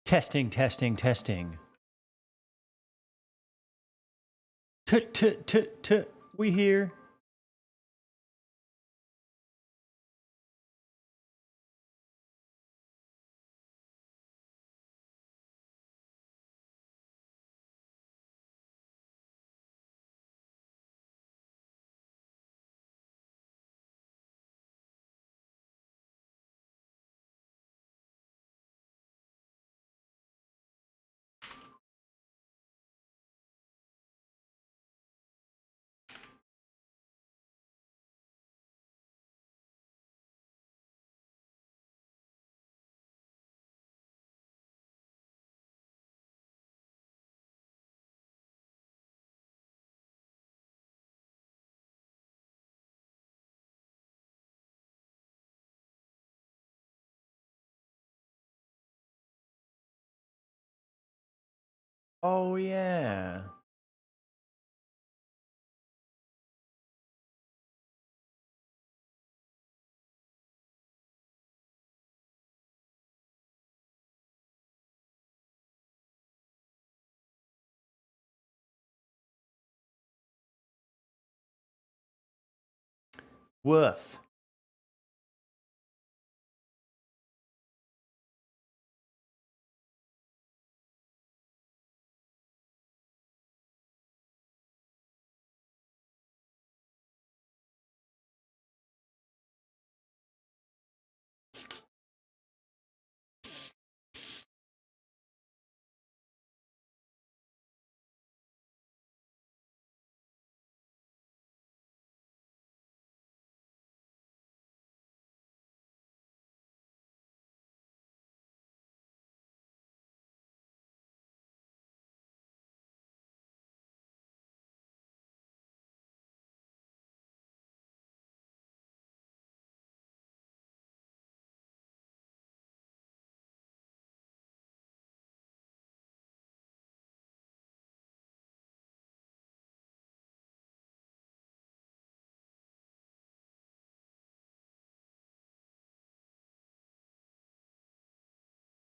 Testing, testing, testing. We here. Oh, yeah. Woof.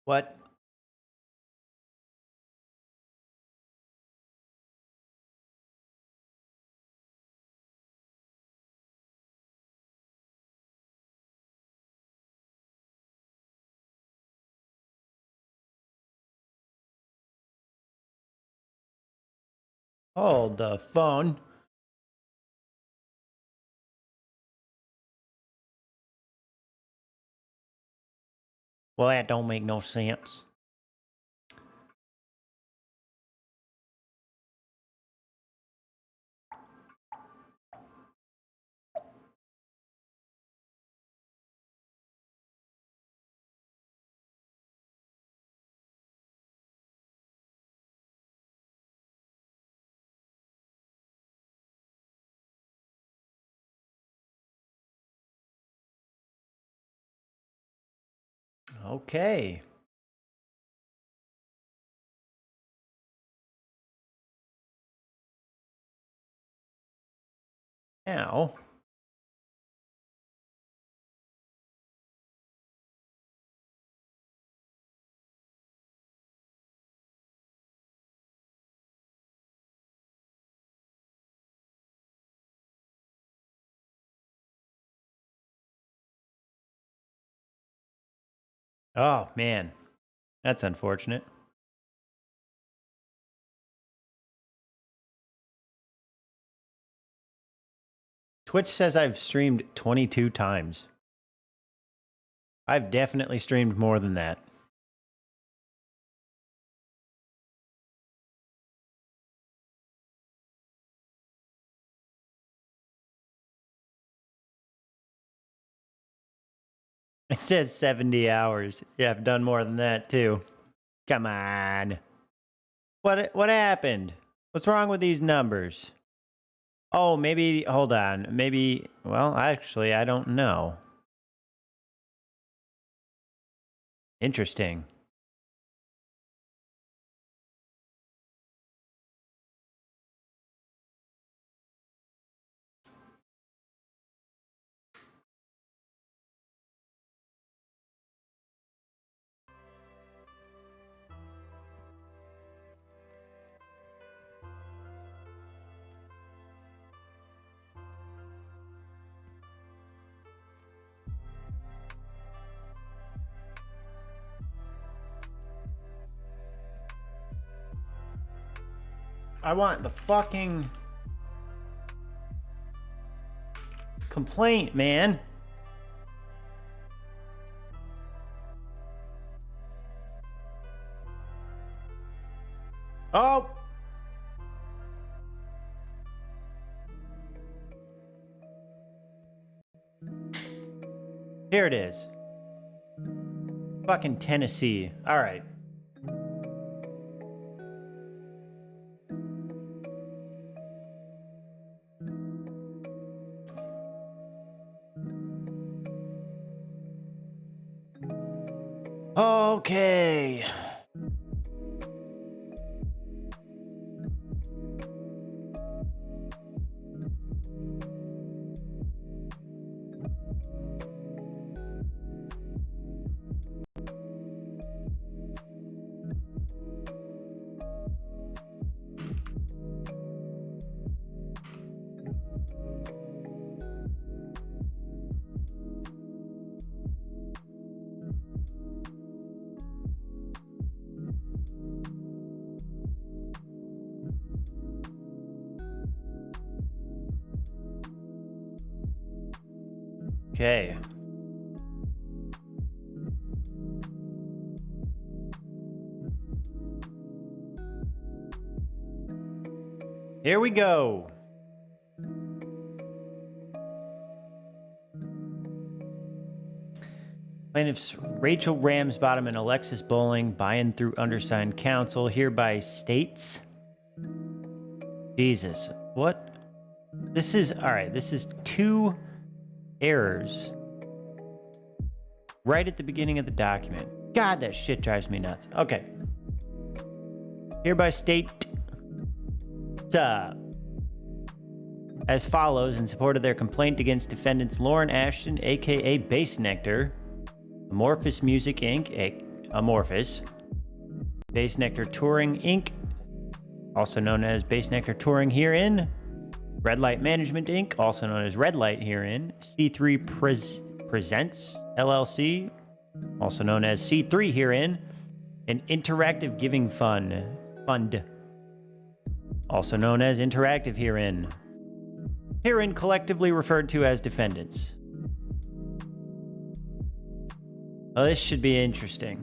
What? Hold the phone. Well, that don't make no sense. Okay. Now. Oh, man. That's unfortunate. Twitch says I've streamed 22 times. I've definitely streamed more than that. It says 70 hours. Yeah, I've done more than that too. Come on. What happened? What's wrong with these numbers? Oh, maybe, hold on. Maybe, well, actually, I don't know. Interesting. I want the fucking complaint, man. Oh. Here it is. Fucking Tennessee. All right. Okay. Okay. Here we go. Plaintiffs Rachel Ramsbottom and Alexis Bowling, by and through undersigned counsel, hereby states. Jesus, what? This is, all right, this is 2 errors right at the beginning of the document. God, that shit drives me nuts. Okay. Hereby state as follows in support of their complaint against defendants Lauren Ashton, aka Bassnectar, Amorphous Music Inc., Amorphous, Bassnectar Touring Inc., also known as Bassnectar Touring herein, Red Light Management Inc., also known as Red Light herein, C3 Presents LLC, also known as C3 herein, an Interactive Giving Fund, also known as Interactive herein collectively referred to as defendants. Well, this should be interesting.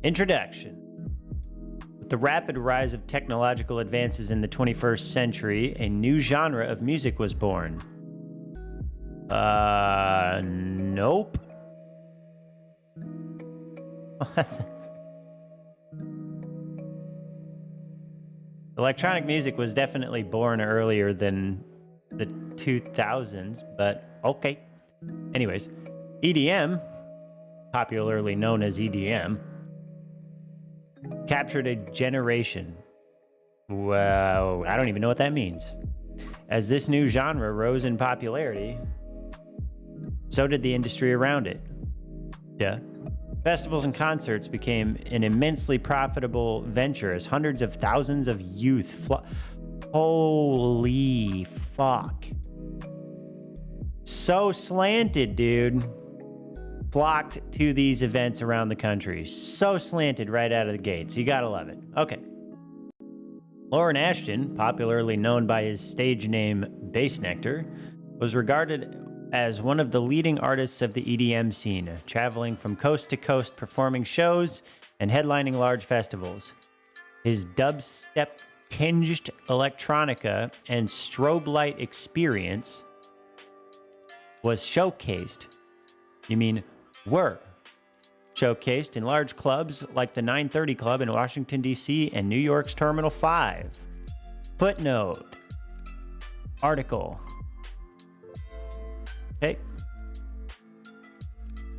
Introduction. With the rapid rise of technological advances in the 21st century, a new genre of music was born. Nope. Electronic music was definitely born earlier than the 2000s, but okay. Anyways, EDM, popularly known as EDM, captured a generation. Well, I don't even know what that means. As this new genre rose in popularity, so did the industry around it. Yeah. Festivals and concerts became an immensely profitable venture as hundreds of thousands of youth holy fuck. So slanted, dude. Flocked to these events around the country. So slanted right out of the gates. You gotta love it. Okay. Lauren Ashton, popularly known by his stage name Bassnectar, was regarded as one of the leading artists of the EDM scene, traveling from coast to coast performing shows and headlining large festivals. His dubstep-tinged electronica and strobe light experience was showcased. You mean were showcased in large clubs like the 930 Club in Washington, D.C. and New York's Terminal 5. Footnote. Article. Okay.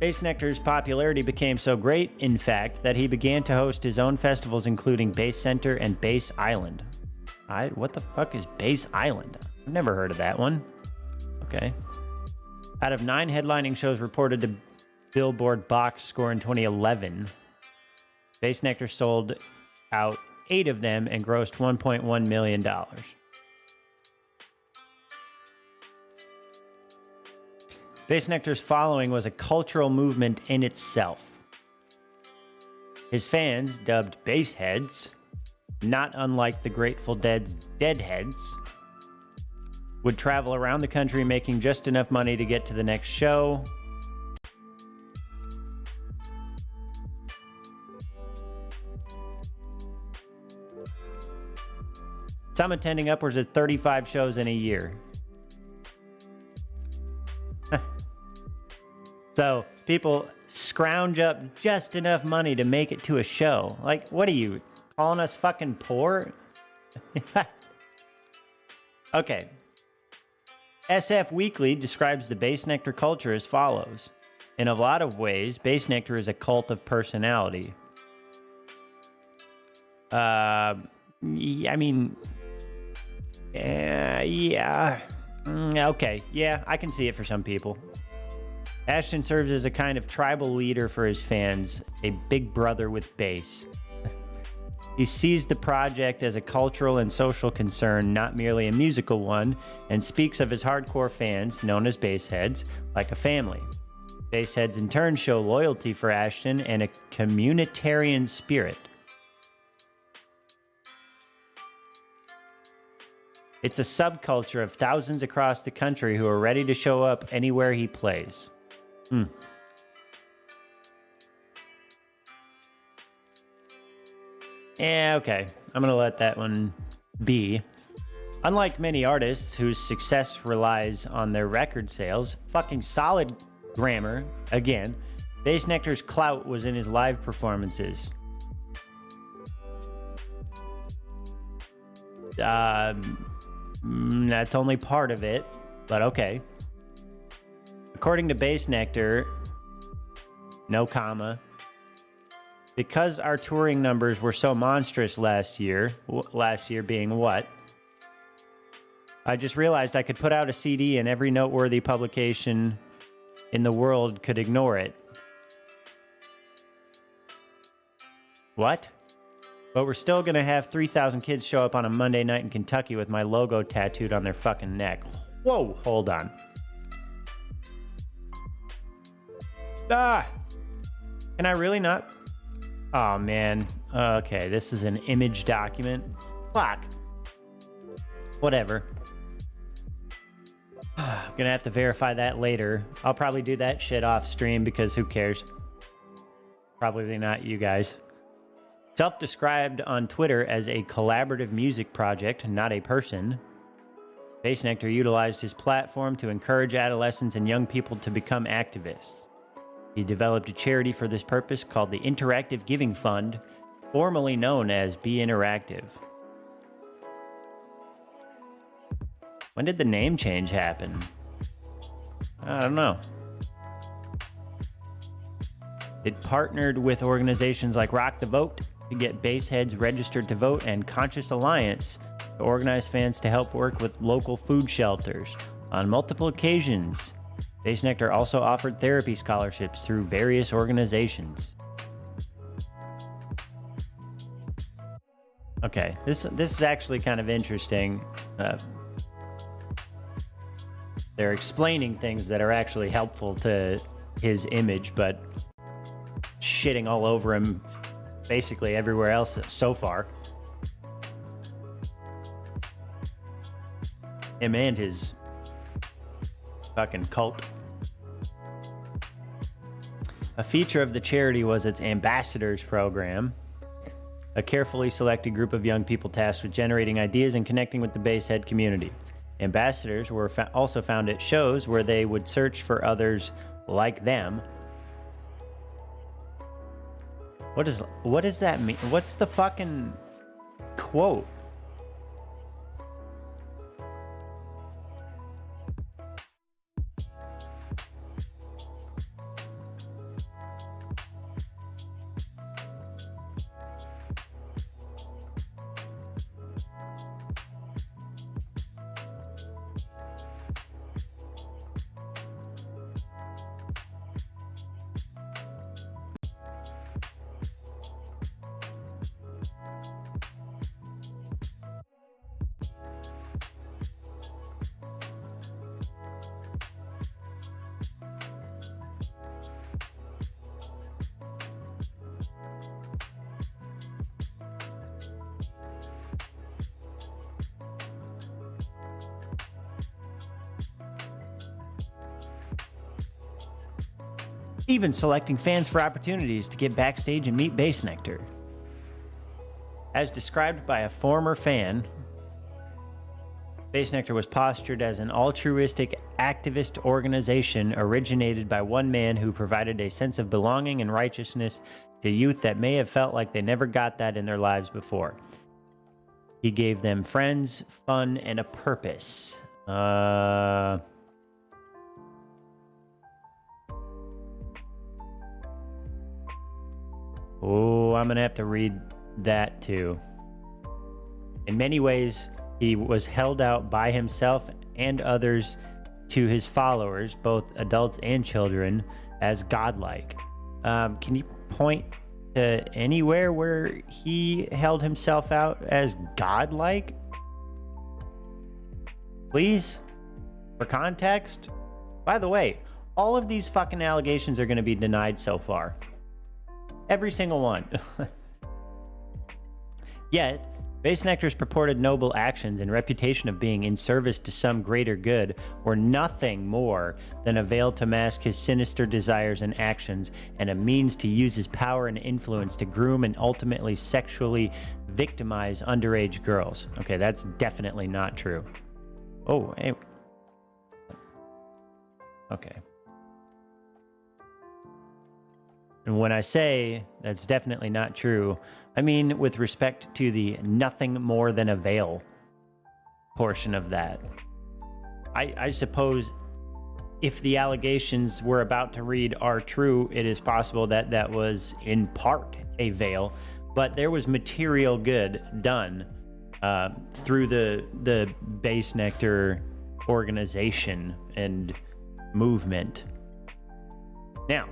Bassnectar's popularity became so great, in fact, that he began to host his own festivals, including Bass Center and Bass Island. What the fuck is Bass Island? I've never heard of that one. Okay. Out of 9 headlining shows reported to Billboard Box Score in 2011, Bassnectar sold out 8 of them and grossed $1.1 million. Bassnectar's following was a cultural movement in itself. His fans, dubbed Bassheads, not unlike the Grateful Dead's Deadheads, would travel around the country making just enough money to get to the next show. Some attending upwards of 35 shows in a year. So people scrounge up just enough money to make it to a show. Like, what are you, calling us fucking poor? Okay. SF Weekly describes the Bassnectar culture as follows. In a lot of ways, Bassnectar is a cult of personality. I mean... yeah. Okay, yeah, I can see it for some people. Ashton serves as a kind of tribal leader for his fans, a big brother with bass. He sees the project as a cultural and social concern, not merely a musical one, and speaks of his hardcore fans, known as Bassheads, like a family. Bassheads in turn show loyalty for Ashton and a communitarian spirit. It's a subculture of thousands across the country who are ready to show up anywhere he plays. Yeah, okay. I'm gonna let that one be. Unlike many artists whose success relies on their record sales, fucking solid grammar, again, Bassnectar's clout was in his live performances. That's only part of it, but okay. According to Bassnectar, no comma, because our touring numbers were so monstrous last year being what? I just realized I could put out a CD and every noteworthy publication in the world could ignore it. What? But we're still gonna have 3,000 kids show up on a Monday night in Kentucky with my logo tattooed on their fucking neck. Whoa, hold on. Can I really not? Oh, man. Okay, this is an image document. Fuck. Whatever. I'm gonna have to verify that later. I'll probably do that shit off stream because who cares? Probably not you guys. Self-described on Twitter as a collaborative music project, not a person, Bassnectar utilized his platform to encourage adolescents and young people to become activists. He developed a charity for this purpose called the Interactive Giving Fund, formerly known as Be Interactive. When did the name change happen? I don't know. It partnered with organizations like Rock the Vote to get Bassheads registered to vote and Conscious Alliance to organize fans to help work with local food shelters. On multiple occasions, Bassnectar also offered therapy scholarships through various organizations. Okay, this is actually kind of interesting. They're explaining things that are actually helpful to his image, but shitting all over him basically everywhere else so far. Him and his fucking cult. A feature of the charity was its ambassadors program, a carefully selected group of young people tasked with generating ideas and connecting with the Basshead community. Ambassadors were also found at shows where they would search for others like them. What does that mean? What's the fucking quote? even selecting fans for opportunities to get backstage and meet Bassnectar. As described by a former fan, Bassnectar was postured as an altruistic activist organization originated by one man who provided a sense of belonging and righteousness to youth that may have felt like they never got that in their lives before. He gave them friends, fun, and a purpose. Oh, I'm going to have to read that too. In many ways, he was held out by himself and others to his followers, both adults and children, as godlike. Can you point to anywhere where he held himself out as godlike? Please? For context? By the way, all of these fucking allegations are going to be denied so far. Every single one. Yet, Bassnectar's purported noble actions and reputation of being in service to some greater good were nothing more than a veil to mask his sinister desires and actions, and a means to use his power and influence to groom and ultimately sexually victimize underage girls. Okay, that's definitely not true. Oh, hey. Okay. And when I say that's definitely not true, I mean with respect to the nothing more than a veil portion of that. I suppose if the allegations we're about to read are true, it is possible that that was in part a veil, but there was material good done through the Bassnectar organization and movement. Now,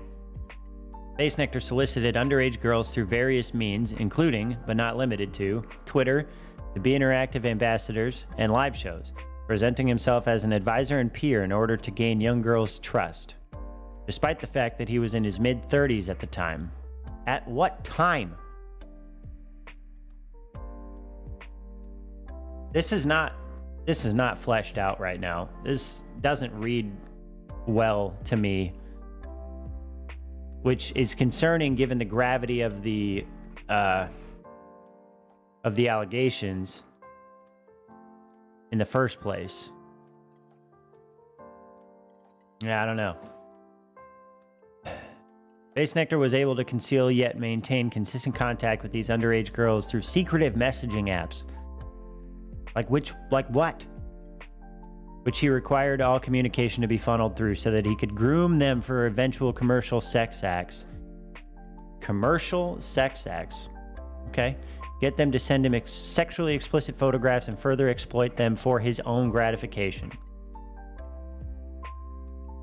Bassnectar solicited underage girls through various means, including, but not limited to, Twitter, the Be Interactive ambassadors, and live shows, presenting himself as an advisor and peer in order to gain young girls' trust. Despite the fact that he was in his mid-30s at the time. At what time? This is not fleshed out right now. This doesn't read well to me, which is concerning given the gravity of the allegations in the first place. Yeah, I don't know. Bassnectar was able to conceal yet maintain consistent contact with these underage girls through secretive messaging apps. Like what? Which he required all communication to be funneled through so that he could groom them for eventual commercial sex acts. Commercial sex acts. Okay. Get them to send him sexually explicit photographs and further exploit them for his own gratification.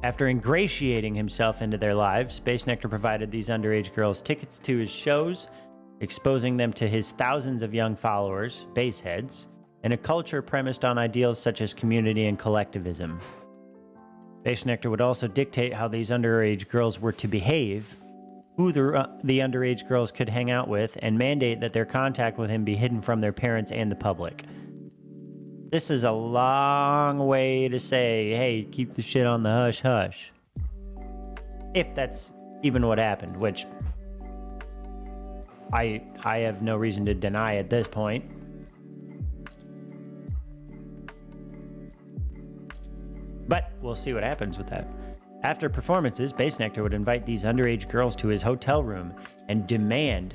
After ingratiating himself into their lives, Bassnectar provided these underage girls tickets to his shows, exposing them to his thousands of young followers, bassheads, in a culture premised on ideals such as community and collectivism. Bassnectar would also dictate how these underage girls were to behave, who the underage girls could hang out with, and mandate that their contact with him be hidden from their parents and the public. This is a long way to say, hey, keep the shit on the hush-hush. If that's even what happened, which I have no reason to deny at this point. But we'll see what happens with that. After performances, Bassnectar would invite these underage girls to his hotel room and demand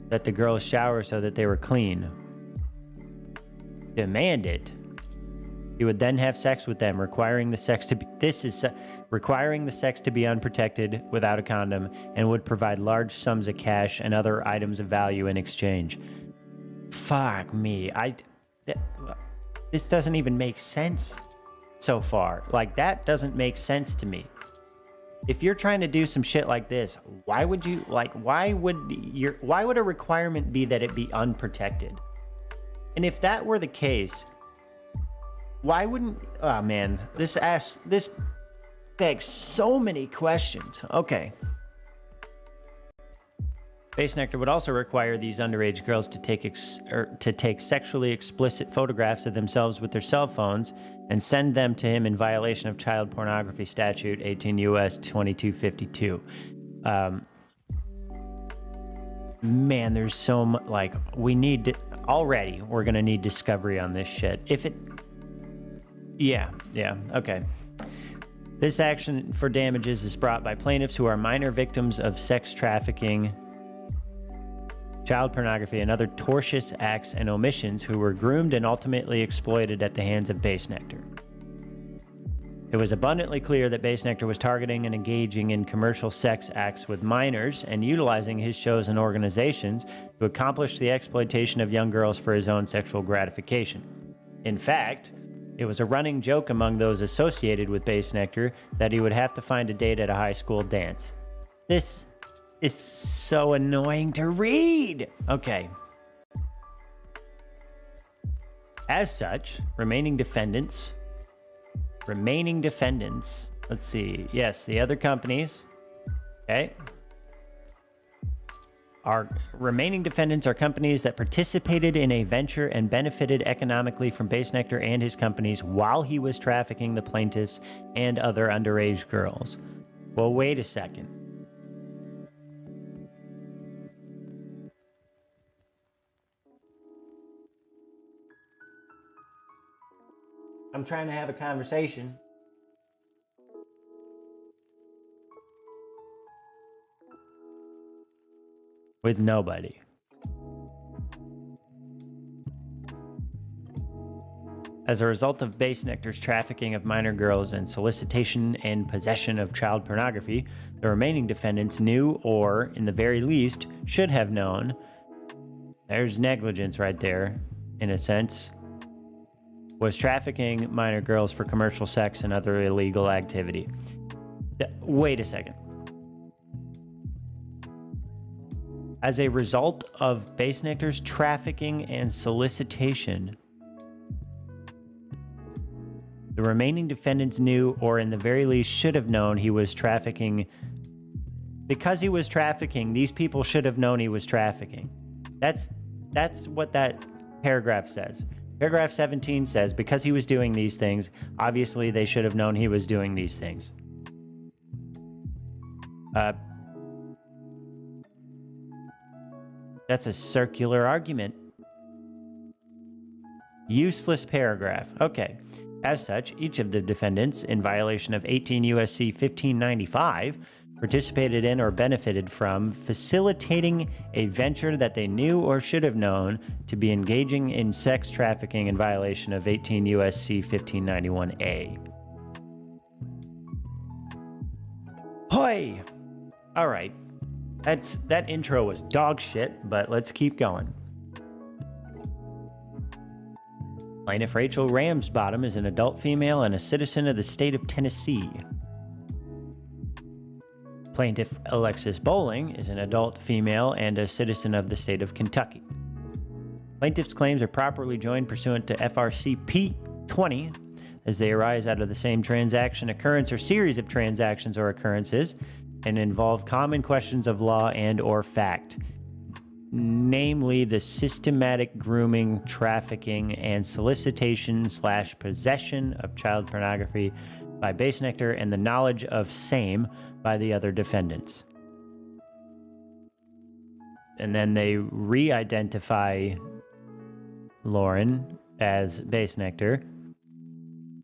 that the girls shower so that they were clean. Demand it. He would then have sex with them, requiring the sex to be unprotected without a condom, and would provide large sums of cash and other items of value in exchange. Fuck me. This doesn't even make sense so far. Like, that doesn't make sense to me. If you're trying to do some shit like this, why would a requirement be that it be unprotected? And if that were the case, why wouldn't... Oh, man. This begs so many questions. Okay. Bassnectar would also require these underage girls to take sexually explicit photographs of themselves with their cell phones and send them to him in violation of child pornography statute 18 U.S. 2252. Man, there's so much, like, we need already, we're gonna need discovery on this shit. If it, yeah, okay. This action for damages is brought by plaintiffs who are minor victims of sex trafficking, child pornography, and other tortious acts and omissions who were groomed and ultimately exploited at the hands of Bassnectar. It was abundantly clear that Bassnectar was targeting and engaging in commercial sex acts with minors and utilizing his shows and organizations to accomplish the exploitation of young girls for his own sexual gratification. In fact, it was a running joke among those associated with Bassnectar that he would have to find a date at a high school dance. This is so annoying to read. Okay. As such, remaining defendants, let's see. Yes, the other companies, okay. Our remaining defendants are companies that participated in a venture and benefited economically from Bassnectar and his companies while he was trafficking the plaintiffs and other underage girls. Well, wait a second. I'm trying to have a conversation. With nobody. As a result of Bassnectar's trafficking of minor girls and solicitation and possession of child pornography, the remaining defendants knew, or, in the very least, should have known. There's negligence right there, in a sense. Was trafficking minor girls for commercial sex and other illegal activity. Wait a second. As a result of Bassnectar's trafficking and solicitation, the remaining defendants knew, or in the very least should have known, he was trafficking. Because he was trafficking, these people should have known he was trafficking. That's what that paragraph says. Paragraph 17 says, because he was doing these things, obviously they should have known he was doing these things. That's a circular argument. Useless paragraph. Okay. As such, each of the defendants, in violation of 18 U.S.C. 1595, participated in or benefited from facilitating a venture that they knew or should have known to be engaging in sex trafficking in violation of 18 U.S.C. 1591A. Hoi! All right. That intro was dog shit, but let's keep going. Plaintiff Rachel Ramsbottom is an adult female and a citizen of the state of Tennessee. Plaintiff Alexis Bowling is an adult female and a citizen of the state of Kentucky. Plaintiff's claims are properly joined pursuant to FRC P20 as they arise out of the same transaction, occurrence, or series of transactions or occurrences and involve common questions of law and or fact, namely the systematic grooming, trafficking, and solicitation/possession of child pornography by Bassnectar and the knowledge of same by the other defendants. And then they re-identify Lauren as Bassnectar.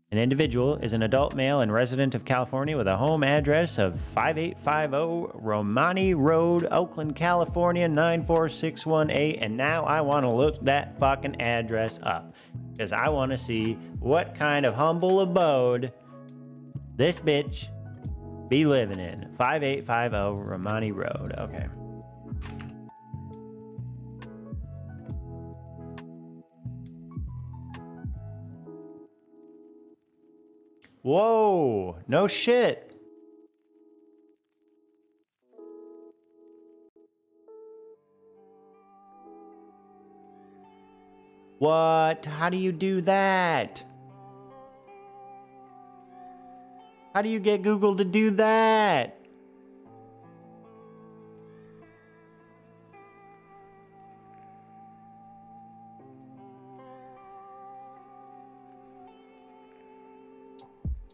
An individual is an adult male and resident of California with a home address of 5850 Romani Road, Oakland, California, 94618. And now I want to look that fucking address up because I want to see what kind of humble abode this bitch be living in. 5850 Romani Road. Okay. Whoa, no shit. What? How do you do that? How do you get Google to do that?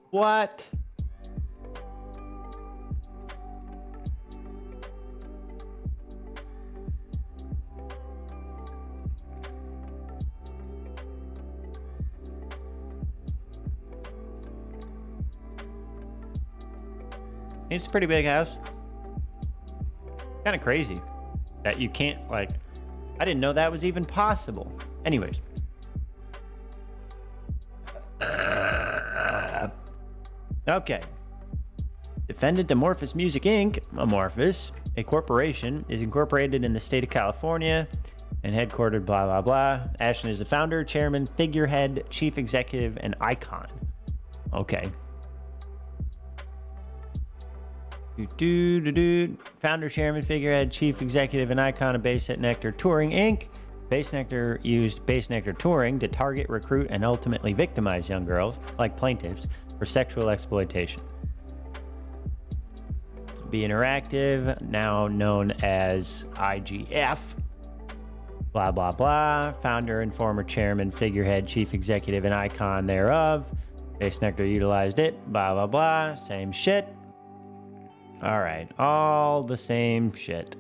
What? It's a pretty big house. Kind of crazy that you can't, like, I didn't know that was even possible. Anyways. Okay. Defendant Amorphous Music Inc., Amorphous, a corporation, is incorporated in the state of California and headquartered blah, blah, blah. Ashton is the founder, chairman, figurehead, chief executive, and icon. Okay. Founder, chairman, figurehead, chief executive, and icon of Bassnectar Touring Inc. Bassnectar used Bassnectar Touring to target, recruit, and ultimately victimize young girls, like plaintiffs, for sexual exploitation. Be Interactive, now known as IGF. Blah, blah, blah. Founder and former chairman, figurehead, chief executive, and icon thereof. Bassnectar utilized it. Blah, blah, blah. Same shit. All right. All the same shit.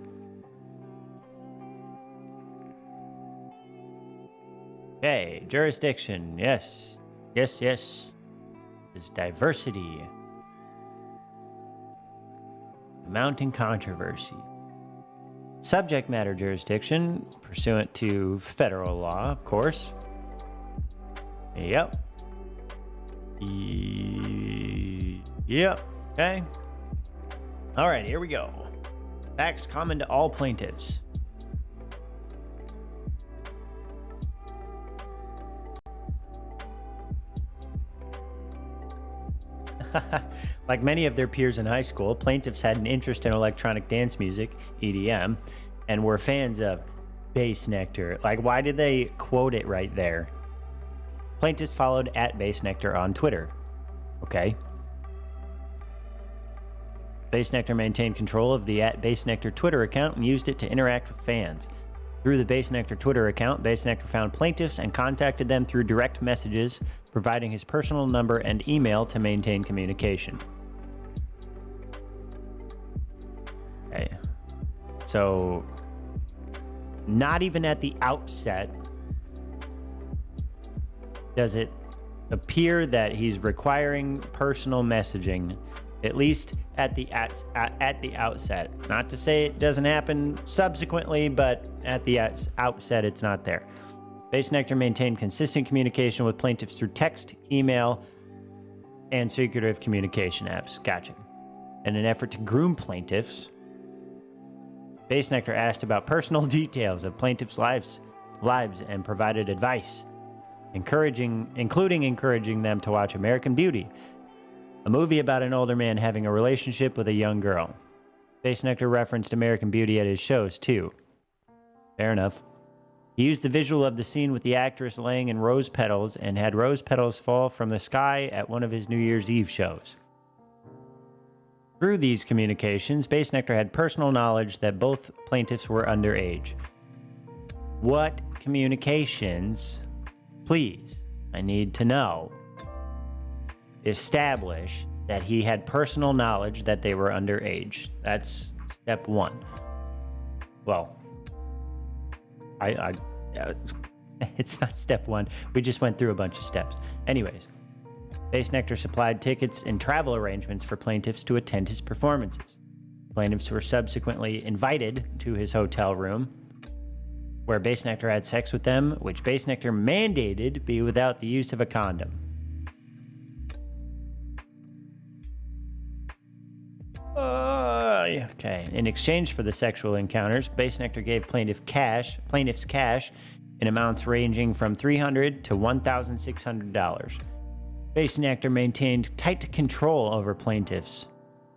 Okay. Jurisdiction. Yes. Yes, yes. Is diversity. Mounting controversy. Subject matter jurisdiction, pursuant to federal law, of course. Yep. Yep. Okay. All right, here we go. Facts common to all plaintiffs. Like many of their peers in high school, plaintiffs had an interest in electronic dance music, EDM, and were fans of Bassnectar. Like, why did they quote it right there? Plaintiffs followed at Bassnectar on Twitter. Okay. Bassnectar maintained control of the at Bassnectar Twitter account and used it to interact with fans. Through the Bassnectar Twitter account, Bassnectar found plaintiffs and contacted them through direct messages, providing his personal number and email to maintain communication. Okay. So, not even at the outset does it appear that he's requiring personal messaging, at least at the outset. Not to say it doesn't happen subsequently, but at the outset, it's not there. Bassnectar maintained consistent communication with plaintiffs through text, email, and secretive communication apps. Gotcha. In an effort to groom plaintiffs, Bassnectar asked about personal details of plaintiffs' lives and provided advice, including encouraging them to watch American Beauty, a movie about an older man having a relationship with a young girl. Bassnectar referenced American Beauty at his shows, too. Fair enough. He used the visual of the scene with the actress laying in rose petals and had rose petals fall from the sky at one of his New Year's Eve shows. Through these communications, Bassnectar had personal knowledge that both plaintiffs were underage. What communications, please, I need to know, establish that he had personal knowledge that they were underage? That's step one. Well, it's not step one. We just went through a bunch of steps. Anyways, Bassnectar supplied tickets and travel arrangements for plaintiffs to attend his performances. Plaintiffs were subsequently invited to his hotel room, where Bassnectar had sex with them, which Bassnectar mandated be without the use of a condom. Okay. In exchange for the sexual encounters, Bassnectar gave plaintiffs cash in amounts ranging from $300 to $1,600. Bassnectar maintained tight control over plaintiffs,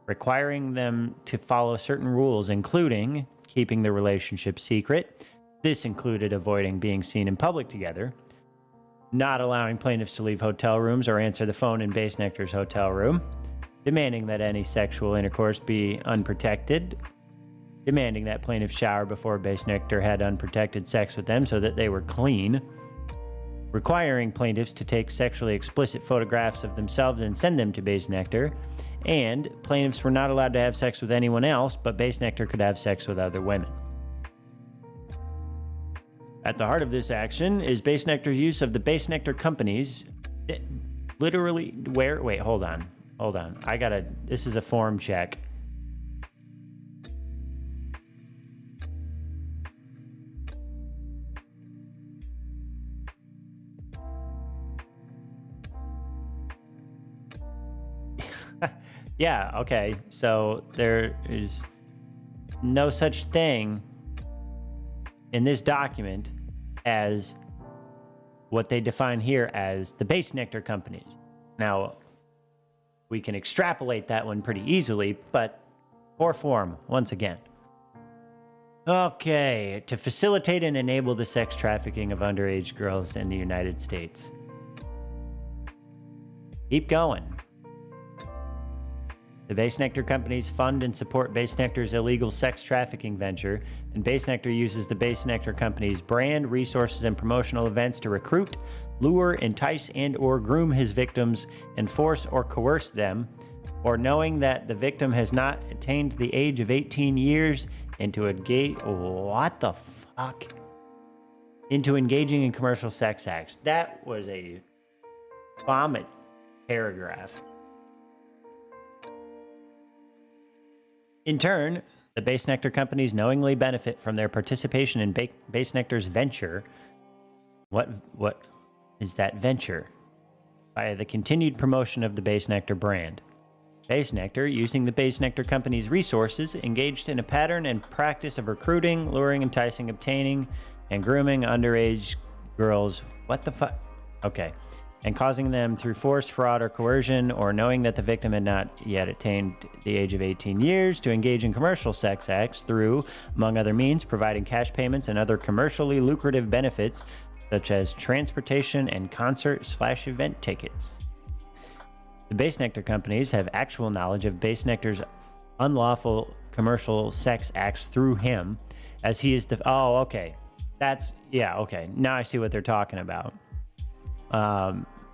requiring them to follow certain rules, including keeping the relationship secret. This included avoiding being seen in public together, not allowing plaintiffs to leave hotel rooms or answer the phone in Bassnectar's hotel room, demanding that any sexual intercourse be unprotected, demanding that plaintiffs shower before Bassnectar had unprotected sex with them so that they were clean, requiring plaintiffs to take sexually explicit photographs of themselves and send them to Bassnectar, and plaintiffs were not allowed to have sex with anyone else, but Bassnectar could have sex with other women. At the heart of this action is Bassnectar's use of the Bassnectar companies, literally, wait, hold on. Hold on. This is a form check. Yeah, okay. So there is no such thing in this document as what they define here as the Bassnectar companies. Now, we can extrapolate that one pretty easily, but poor form, once again. Okay, to facilitate and enable the sex trafficking of underage girls in the United States. Keep going. The Bassnectar companies fund and support Bassnectar's illegal sex trafficking venture, and Bassnectar uses the Bassnectar company's brand, resources, and promotional events to recruit, lure, entice, and/or groom his victims and force or coerce them, or knowing that the victim has not attained the age of 18 years, into engaging in commercial sex acts. That was a vomit paragraph. In turn, the Bassnectar companies knowingly benefit from their participation in Bassnectar's venture. What is that venture? Via the continued promotion of the Bassnectar brand. Bassnectar, using the Bassnectar company's resources, engaged in a pattern and practice of recruiting, luring, enticing, obtaining, and grooming underage girls. What the fuck? Okay. And causing them through force, fraud, or coercion, or knowing that the victim had not yet attained the age of 18 years, to engage in commercial sex acts through, among other means, providing cash payments and other commercially lucrative benefits, such as transportation and concert/event tickets. The Bassnectar companies have actual knowledge of Bassnectar's unlawful commercial sex acts through him, as he is the... Oh, okay. That's... Yeah, okay. Now I see what they're talking about.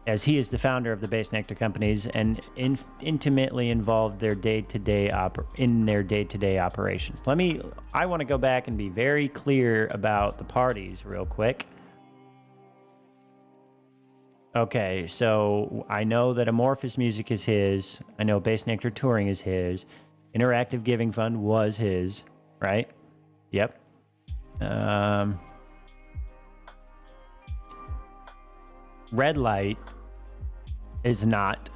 As he is the founder of the Bassnectar companies and intimately involved their day-to-day operations. I want to go back and be very clear about the parties real quick. Okay, so I know that Amorphous Music is his. I know Bassnectar Touring is his. Interactive Giving Fund was his, right? Yep. Red Light is not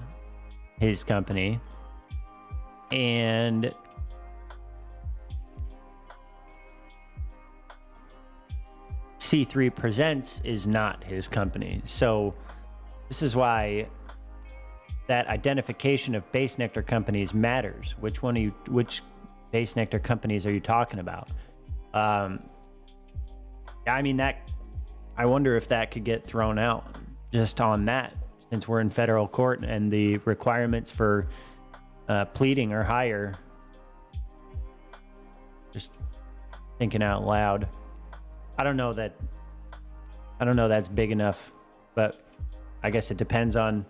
his company. And C3 Presents is not his company. So this is why that identification of Bassnectar companies matters. Which Bassnectar companies are you talking about? I mean, I wonder if that could get thrown out just on that, since we're in federal court and the requirements for pleading are higher. Just thinking out loud. I don't know that's big enough, but I guess it depends on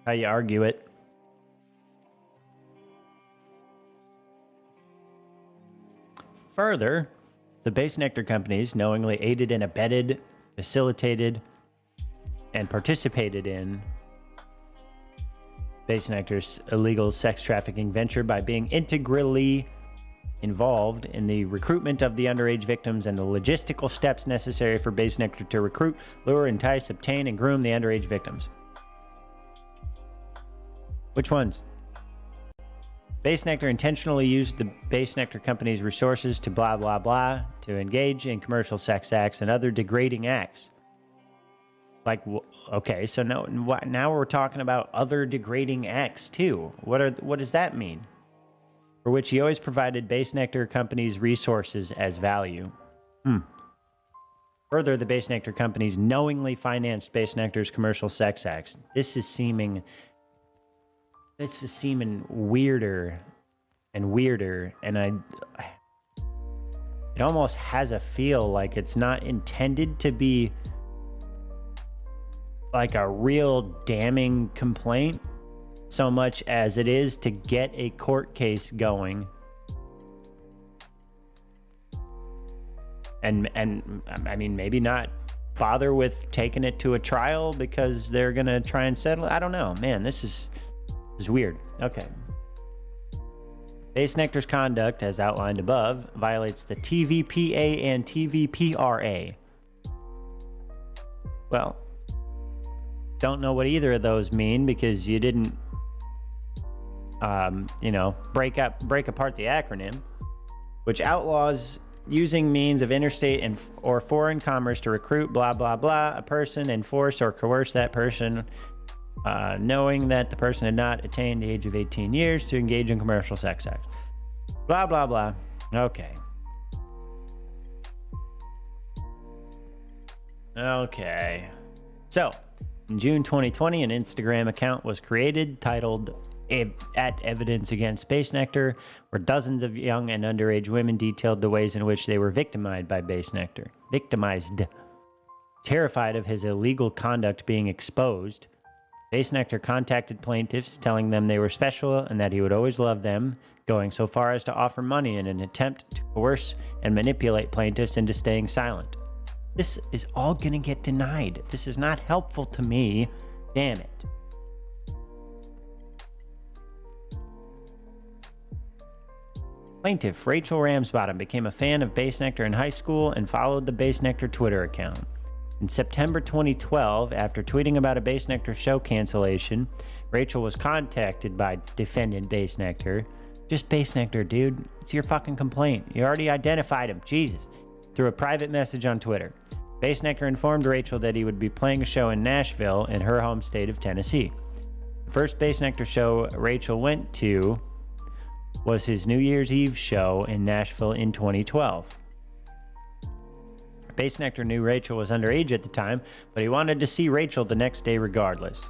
how you argue it. Further, the Bassnectar companies knowingly aided and abetted, facilitated, and participated in Bassnectar's illegal sex trafficking venture by being integrally involved in the recruitment of the underage victims and the logistical steps necessary for Bassnectar to recruit, lure, entice, obtain, and groom the underage victims. Which ones? Bassnectar intentionally used the Bassnectar company's resources to blah, blah, blah, to engage in commercial sex acts and other degrading acts. Like, okay, so now we're talking about other degrading acts too. What does that mean? For which he always provided Bassnectar companies resources as value. Further, the Bassnectar companies knowingly financed Bassnectar's commercial sex acts. This is seeming weirder and weirder, and it almost has a feel like it's not intended to be like a real damning complaint so much as it is to get a court case going. And I mean, maybe not bother with taking it to a trial because they're going to try and settle. I don't know, man, this is This is weird. Okay. Bassnectar's conduct, as outlined above, violates the TVPA and TVPRA. Well, don't know what either of those mean because you didn't, break apart the acronym, which outlaws using means of interstate or foreign commerce to recruit blah blah blah a person and force or coerce that person, knowing that the person had not attained the age of 18 years to engage in commercial sex acts. Blah blah blah. Okay. So, in June 2020, an Instagram account was created titled "At Evidence Against Bassnectar," where dozens of young and underage women detailed the ways in which they were victimized by Bassnectar. Terrified of his illegal conduct being exposed, Bassnectar contacted plaintiffs, telling them they were special and that he would always love them, going so far as to offer money in an attempt to coerce and manipulate plaintiffs into staying silent. This is all gonna get denied. This is not helpful to me. Damn it. Plaintiff Rachel Ramsbottom became a fan of Bassnectar in high school and followed the Bassnectar Twitter account. In September 2012, after tweeting about a Bassnectar show cancellation, Rachel was contacted by defendant Bassnectar. Just Bassnectar, dude. It's your fucking complaint. You already identified him. Jesus. Through a private message on Twitter. Bassnectar informed Rachel that he would be playing a show in Nashville in her home state of Tennessee. The first Bassnectar show Rachel went to was his New Year's Eve show in Nashville in 2012. Bassnectar knew Rachel was underage at the time, but he wanted to see Rachel the next day regardless.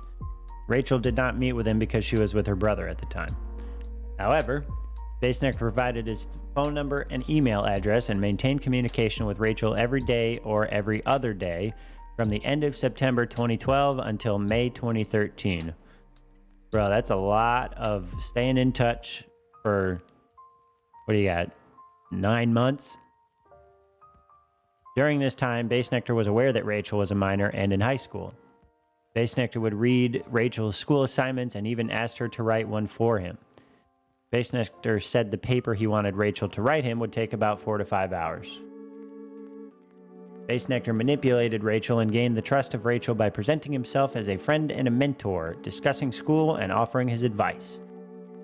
Rachel did not meet with him because she was with her brother at the time. However, Bassnectar provided his phone number and email address and maintained communication with Rachel every day or every other day from the end of September 2012 until May 2013. Bro, that's a lot of staying in touch for, what do you got, 9 months? During this time, Bassnectar was aware that Rachel was a minor and in high school. Bassnectar would read Rachel's school assignments and even asked her to write one for him. Bassnectar said the paper he wanted Rachel to write him would take about 4 to 5 hours. Bassnectar manipulated Rachel and gained the trust of Rachel by presenting himself as a friend and a mentor, discussing school and offering his advice.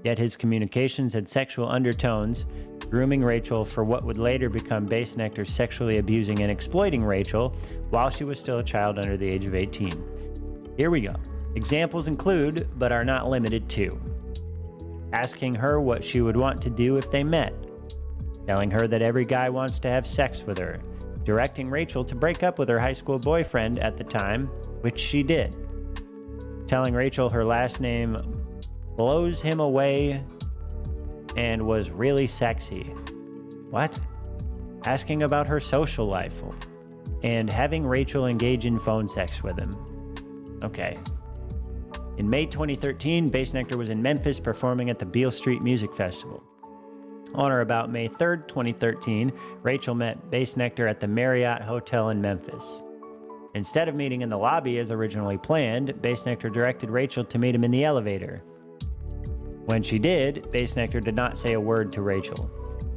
Yet his communications had sexual undertones, grooming Rachel for what would later become Bassnectar sexually abusing and exploiting Rachel while she was still a child under the age of 18. Here we go. Examples include, but are not limited to, asking her what she would want to do if they met, telling her that every guy wants to have sex with her, directing Rachel to break up with her high school boyfriend at the time, which she did, telling Rachel her last name blows him away and was really sexy. What? Asking about her social life and having Rachel engage in phone sex with him. Okay. In May 2013, Bassnectar was in Memphis performing at the Beale Street Music Festival. On or about May 3rd, 2013, Rachel met Bassnectar at the Marriott Hotel in Memphis. Instead of meeting in the lobby as originally planned, Bassnectar directed Rachel to meet him in the elevator. When she did, Bassnectar did not say a word to Rachel.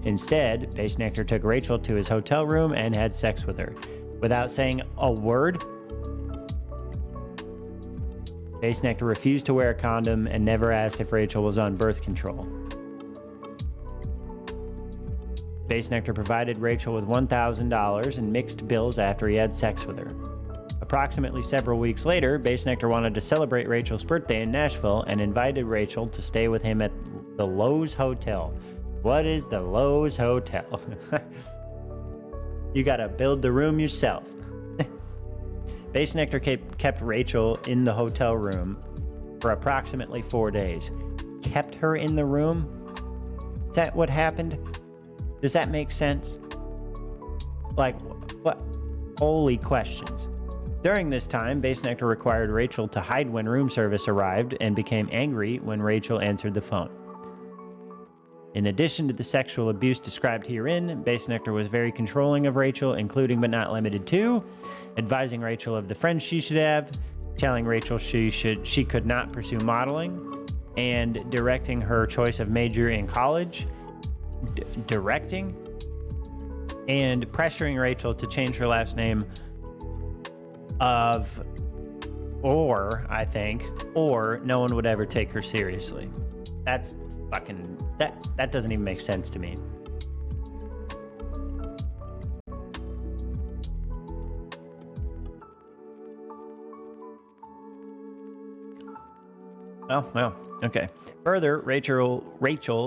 Instead, Bassnectar took Rachel to his hotel room and had sex with her. Without saying a word, Bassnectar refused to wear a condom and never asked if Rachel was on birth control. Bassnectar provided Rachel with $1,000 in mixed bills after he had sex with her. Approximately several weeks later, Bassnectar wanted to celebrate Rachel's birthday in Nashville and invited Rachel to stay with him at the Lowe's Hotel. What is the Lowe's Hotel? You gotta build the room yourself. Bassnectar kept Rachel in the hotel room for approximately 4 days. Kept her in the room? Is that what happened? Does that make sense? Like, what? Holy questions. During this time, Bassnectar required Rachel to hide when room service arrived and became angry when Rachel answered the phone. In addition to the sexual abuse described herein, Bassnectar was very controlling of Rachel, including but not limited to advising Rachel of the friends she should have, telling Rachel she could not pursue modeling, and directing her choice of major in college, directing, and pressuring Rachel to change her last name or no one would ever take her seriously. That's fucking, that doesn't even make sense to me. Oh, well, okay. Further, Rachel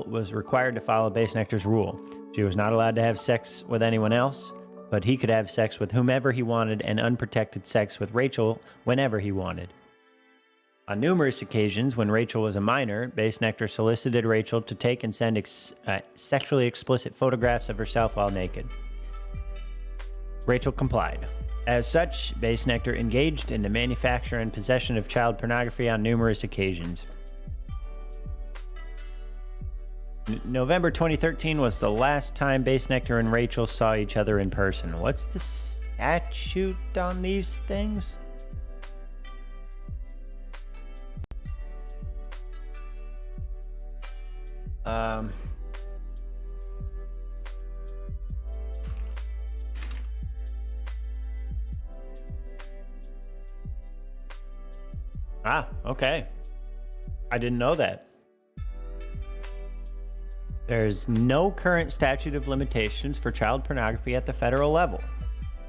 was required to follow Bassnectar's rule. She was not allowed to have sex with anyone else, but he could have sex with whomever he wanted and unprotected sex with Rachel whenever he wanted. On numerous occasions, when Rachel was a minor, Bassnectar solicited Rachel to take and send sexually explicit photographs of herself while naked. Rachel complied. As such, Bassnectar engaged in the manufacture and possession of child pornography on numerous occasions. November 2013 was the last time Bassnectar and Rachel saw each other in person. What's the statute on these things? Okay. I didn't know that. There's no current statute of limitations for child pornography at the federal level.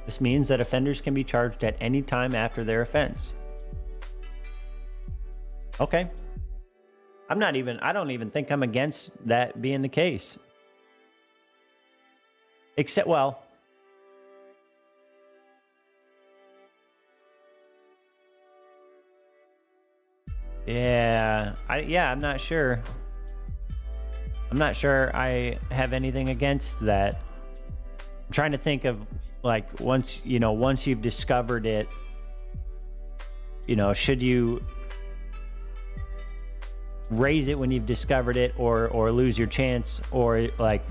This means that offenders can be charged at any time after their offense. Okay. I don't even think I'm against that being the case. Except, well, I'm not sure. I'm not sure I have anything against that. I'm trying to think of, like, once you've discovered it, should you raise it when you've discovered it or lose your chance? Or, like,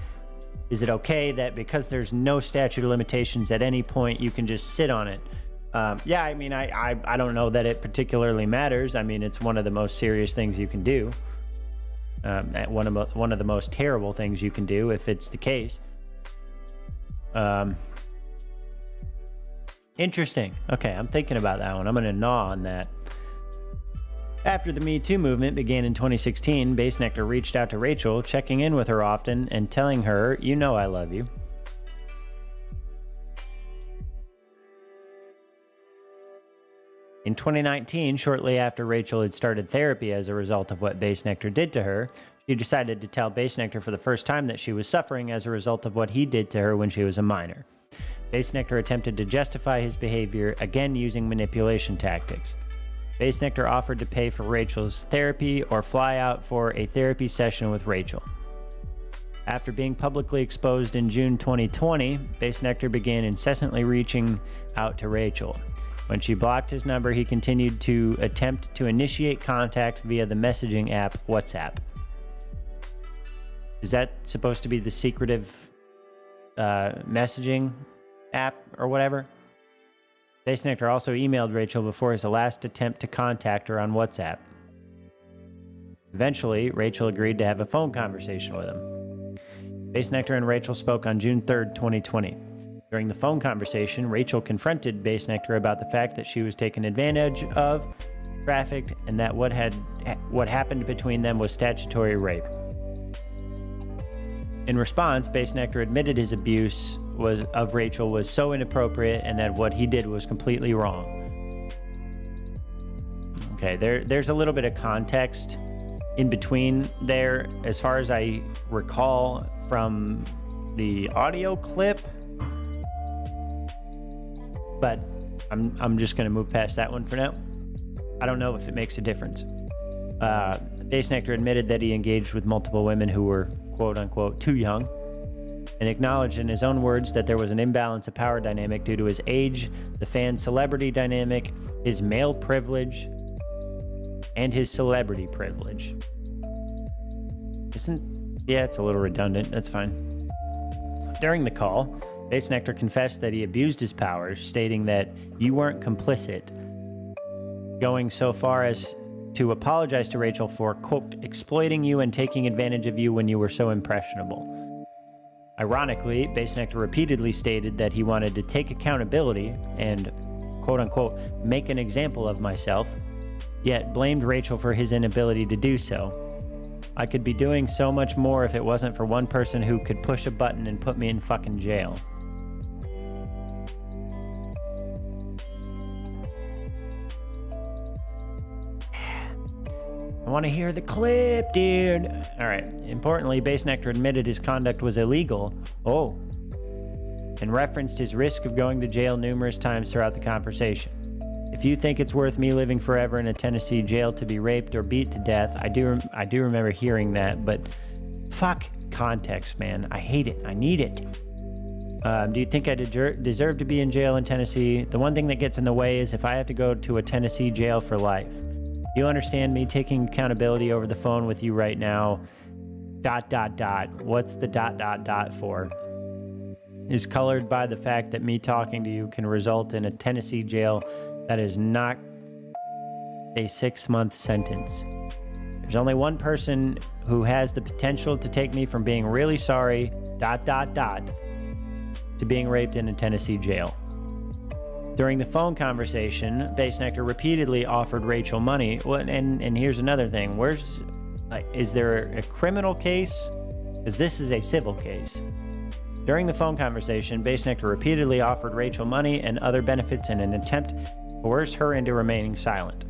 is it okay that because there's no statute of limitations at any point, you can just sit on it? I don't know that it particularly matters. I mean, it's one of the most serious things you can do. One of the most terrible things you can do if it's the case. Interesting. Okay, I'm thinking about that one. I'm going to gnaw on that. After the Me Too movement began in 2016, Bassnectar reached out to Rachel, checking in with her often and telling her, "You know I love you." In 2019, shortly after Rachel had started therapy as a result of what Bassnectar did to her, she decided to tell Bassnectar for the first time that she was suffering as a result of what he did to her when she was a minor. Bassnectar attempted to justify his behavior, again using manipulation tactics. Bassnectar offered to pay for Rachel's therapy or fly out for a therapy session with Rachel. After being publicly exposed in June 2020, Bassnectar began incessantly reaching out to Rachel. When she blocked his number, he continued to attempt to initiate contact via the messaging app WhatsApp. Is that supposed to be the secretive messaging app or whatever? Bassnectar also emailed Rachel before his last attempt to contact her on WhatsApp. Eventually, Rachel agreed to have a phone conversation with him. Bassnectar and Rachel spoke on June 3rd, 2020. During the phone conversation, Rachel confronted Bassnectar about the fact that she was taken advantage of, trafficked, and that what happened between them was statutory rape. In response, Bassnectar admitted his abuse of Rachel was so inappropriate and that what he did was completely wrong. Okay, there's a little bit of context in between there, as far as I recall from the audio clip. But I'm just going to move past that one for now. I don't know if it makes a difference. Bassnectar admitted that he engaged with multiple women who were, quote-unquote, too young, and acknowledged in his own words that there was an imbalance of power dynamic due to his age, the fan-celebrity dynamic, his male privilege, and his celebrity privilege. Yeah, it's a little redundant. That's fine. During the call, Bassnectar confessed that he abused his powers, stating that you weren't complicit, going so far as to apologize to Rachel for, quote, exploiting you and taking advantage of you when you were so impressionable. Ironically, Bassnectar repeatedly stated that he wanted to take accountability and, quote unquote, make an example of myself, yet blamed Rachel for his inability to do so. I could be doing so much more if it wasn't for one person who could push a button and put me in fucking jail. I want to hear the clip, dude. All right. Importantly, Bassnectar admitted his conduct was illegal. Oh. And referenced his risk of going to jail numerous times throughout the conversation. If you think it's worth me living forever in a Tennessee jail to be raped or beat to death, I do remember hearing that, but fuck context, man. I hate it. I need it. Do you think I deserve to be in jail in Tennessee? The one thing that gets in the way is if I have to go to a Tennessee jail for life. Do you understand me taking accountability over the phone with you right now? ... What's the ... for? Is colored by the fact that me talking to you can result in a Tennessee jail that is not a 6-month sentence. There's only one person who has the potential to take me from being really sorry ... to being raped in a Tennessee jail. During the phone conversation, Bassnectar repeatedly offered Rachel money. And here's another thing. Is there a criminal case? Because this is a civil case. During the phone conversation, Bassnectar repeatedly offered Rachel money and other benefits in an attempt to coerce her into remaining silent.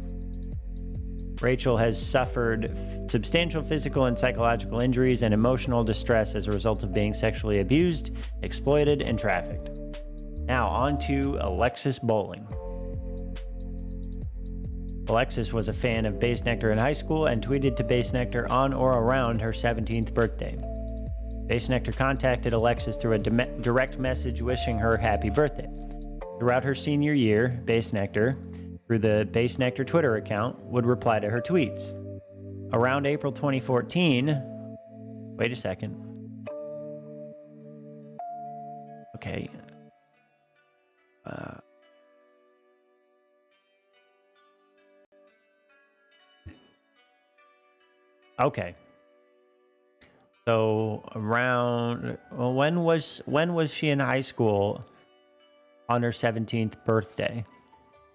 Rachel has suffered substantial physical and psychological injuries and emotional distress as a result of being sexually abused, exploited, and trafficked. Now, on to Alexis Bowling. Alexis was a fan of Bassnectar in high school and tweeted to Bassnectar on or around her 17th birthday. Bassnectar contacted Alexis through a direct message wishing her happy birthday. Throughout her senior year, Bassnectar, through the Bassnectar Twitter account, would reply to her tweets. Around April 2014... Wait a second. Okay. Okay. So around when was she in high school on her 17th birthday?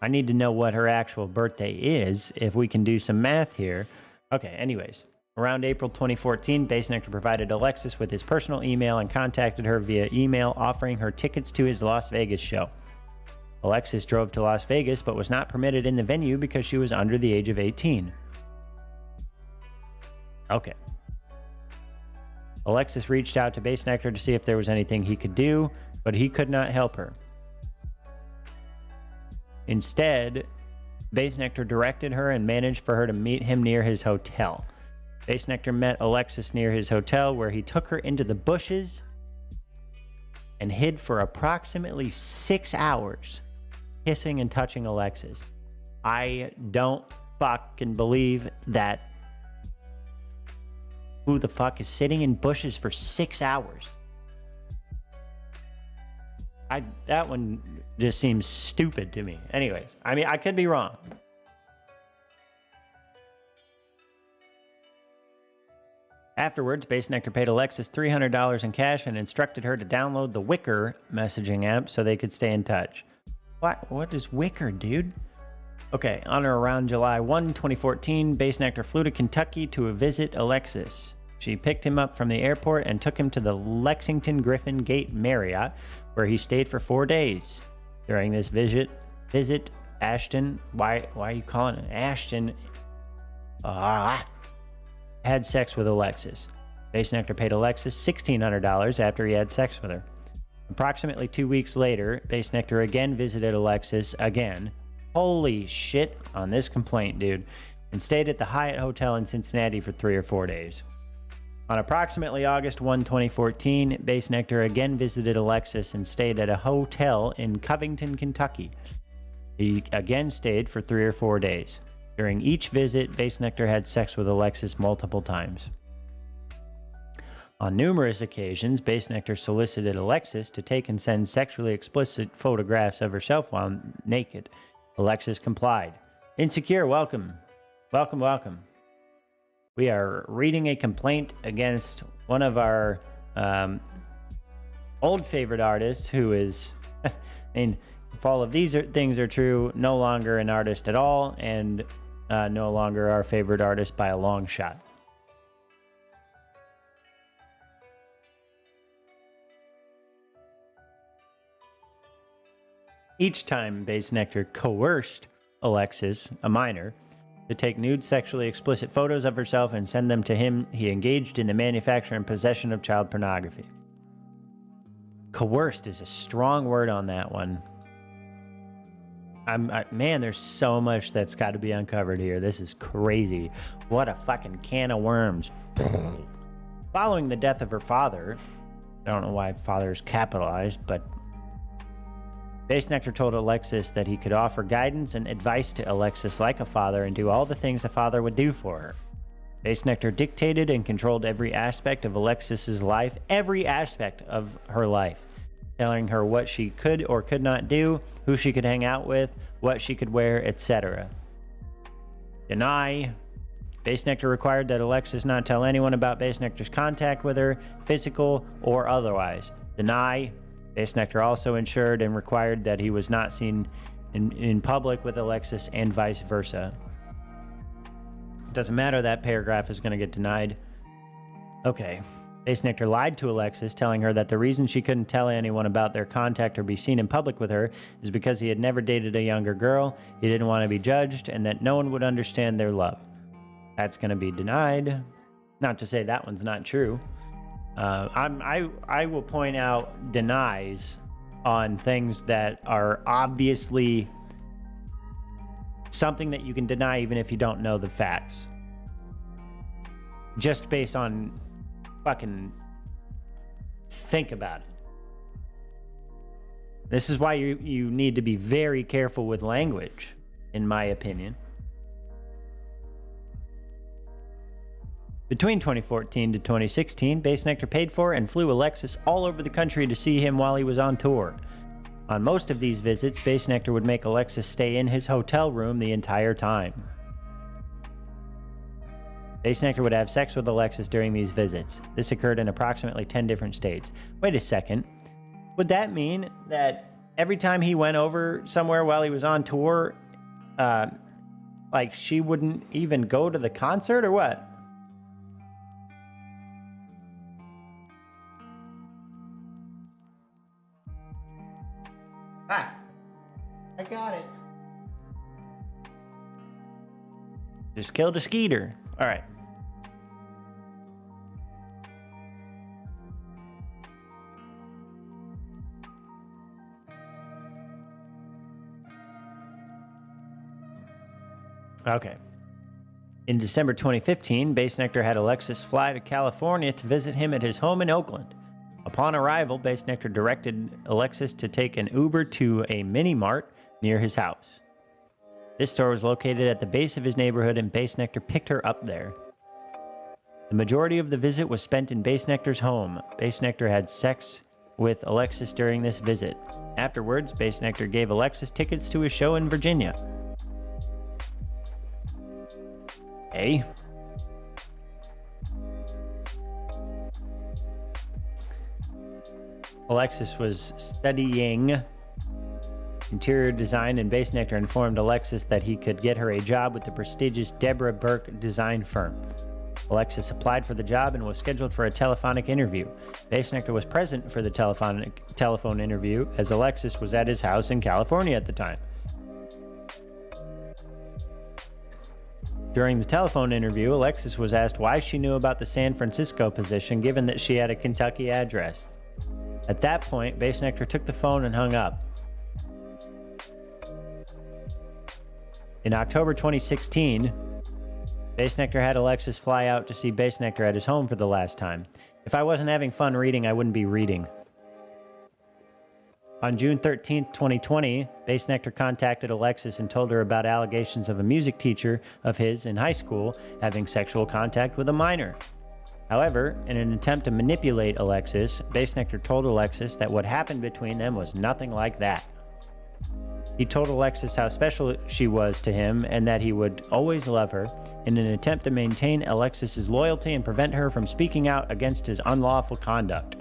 I need to know what her actual birthday is if we can do some math here. Okay, anyways. Around April 2014, Bassnectar provided Alexis with his personal email and contacted her via email offering her tickets to his Las Vegas show. Alexis drove to Las Vegas but was not permitted in the venue because she was under the age of 18. Okay. Alexis reached out to Bassnectar to see if there was anything he could do, but he could not help her. Instead, Bassnectar directed her and managed for her to meet him near his hotel. Bassnectar met Alexis near his hotel, where he took her into the bushes and hid for approximately 6 hours, kissing and touching Alexis. I don't fucking believe that. Who the fuck is sitting in bushes for 6 hours? That one just seems stupid to me. Anyways, I mean, I could be wrong. Afterwards, Bassnectar paid Alexis $300 in cash and instructed her to download the Wicker messaging app so they could stay in touch. What is Wicker, dude? Okay, on or around July 1, 2014, Bassnectar flew to Kentucky to visit Alexis. She picked him up from the airport and took him to the Lexington Griffin Gate Marriott, where he stayed for 4 days. During this visit, Ashton, why are you calling it Ashton? Had sex with Alexis. Bassnectar paid Alexis $1,600 after he had sex with her. Approximately 2 weeks later, Bassnectar again visited Alexis again. Holy shit on this complaint, dude. And stayed at the Hyatt Hotel in Cincinnati for 3 or 4 days. On approximately August 1, 2014, Bassnectar again visited Alexis and stayed at a hotel in Covington, Kentucky. He again stayed for 3 or 4 days. During each visit, Bassnectar had sex with Alexis multiple times. On numerous occasions, Bassnectar solicited Alexis to take and send sexually explicit photographs of herself while naked. Alexis complied. Insecure, welcome. Welcome, welcome. We are reading a complaint against one of our old favorite artists who is, I mean, if all of these things are true, no longer an artist at all, and no longer our favorite artist by a long shot. Each time Bassnectar coerced Alexis, a minor, to take nude, sexually explicit photos of herself and send them to him, he engaged in the manufacture and possession of child pornography. Coerced is a strong word on that one. Man, there's so much that's got to be uncovered here. This is crazy. What a fucking can of worms. Following the death of her father, I don't know why father is capitalized, but Bassnectar told Alexis that he could offer guidance and advice to Alexis like a father and do all the things a father would do for her. Bassnectar dictated and controlled every aspect of Alexis's life, every aspect of her life, telling her what she could or could not do, who she could hang out with, what she could wear, etc. Deny. Bassnectar required that Alexis not tell anyone about Bassnectar's contact with her, physical or otherwise. Deny. Bassnectar also ensured and required that he was not seen in public with Alexis and vice versa. It doesn't matter, that paragraph is going to get denied. Okay. Bassnectar lied to Alexis, telling her that the reason she couldn't tell anyone about their contact or be seen in public with her is because he had never dated a younger girl, he didn't want to be judged, and that no one would understand their love. That's going to be denied. Not to say that one's not true. I will point out denies on things that are obviously something that you can deny even if you don't know the facts. Just based on fucking think about it. This is why you need to be very careful with language, in my opinion. Between 2014 to 2016, Bassnectar paid for and flew Alexis all over the country to see him while he was on tour. On most of these visits, Bassnectar would make Alexis stay in his hotel room the entire time. Bassnectar would have sex with Alexis during these visits. This occurred in approximately 10 different states. Wait a second. Would that mean that every time he went over somewhere while he was on tour, like she wouldn't even go to the concert or what? Ah, I got it. Just killed a skeeter. All right. Okay. In December 2015, Bassnectar had Alexis fly to California to visit him at his home in Oakland. Upon arrival, Bassnectar directed Alexis to take an Uber to a mini-mart near his house. This store was located at the base of his neighborhood, and Bassnectar picked her up there. The majority of the visit was spent in Bassnectar's home. Bassnectar had sex with Alexis during this visit. Afterwards, Bassnectar gave Alexis tickets to a show in Virginia. Hey. Alexis was studying interior design, and Bassnectar informed Alexis that he could get her a job with the prestigious Deborah Burke design firm. Alexis applied for the job and was scheduled for a telephonic interview. Bassnectar was present for the telephone interview, as Alexis was at his house in California at the time. During the telephone interview, Alexis was asked why she knew about the San Francisco position, given that she had a Kentucky address. At that point, Bassnectar took the phone and hung up. In October 2016, Bassnectar had Alexis fly out to see Bassnectar at his home for the last time. If I wasn't having fun reading, I wouldn't be reading. On June 13, 2020, Bassnectar contacted Alexis and told her about allegations of a music teacher of his in high school having sexual contact with a minor. However, in an attempt to manipulate Alexis, Bassnectar told Alexis that what happened between them was nothing like that. He told Alexis how special she was to him and that he would always love her in an attempt to maintain Alexis's loyalty and prevent her from speaking out against his unlawful conduct.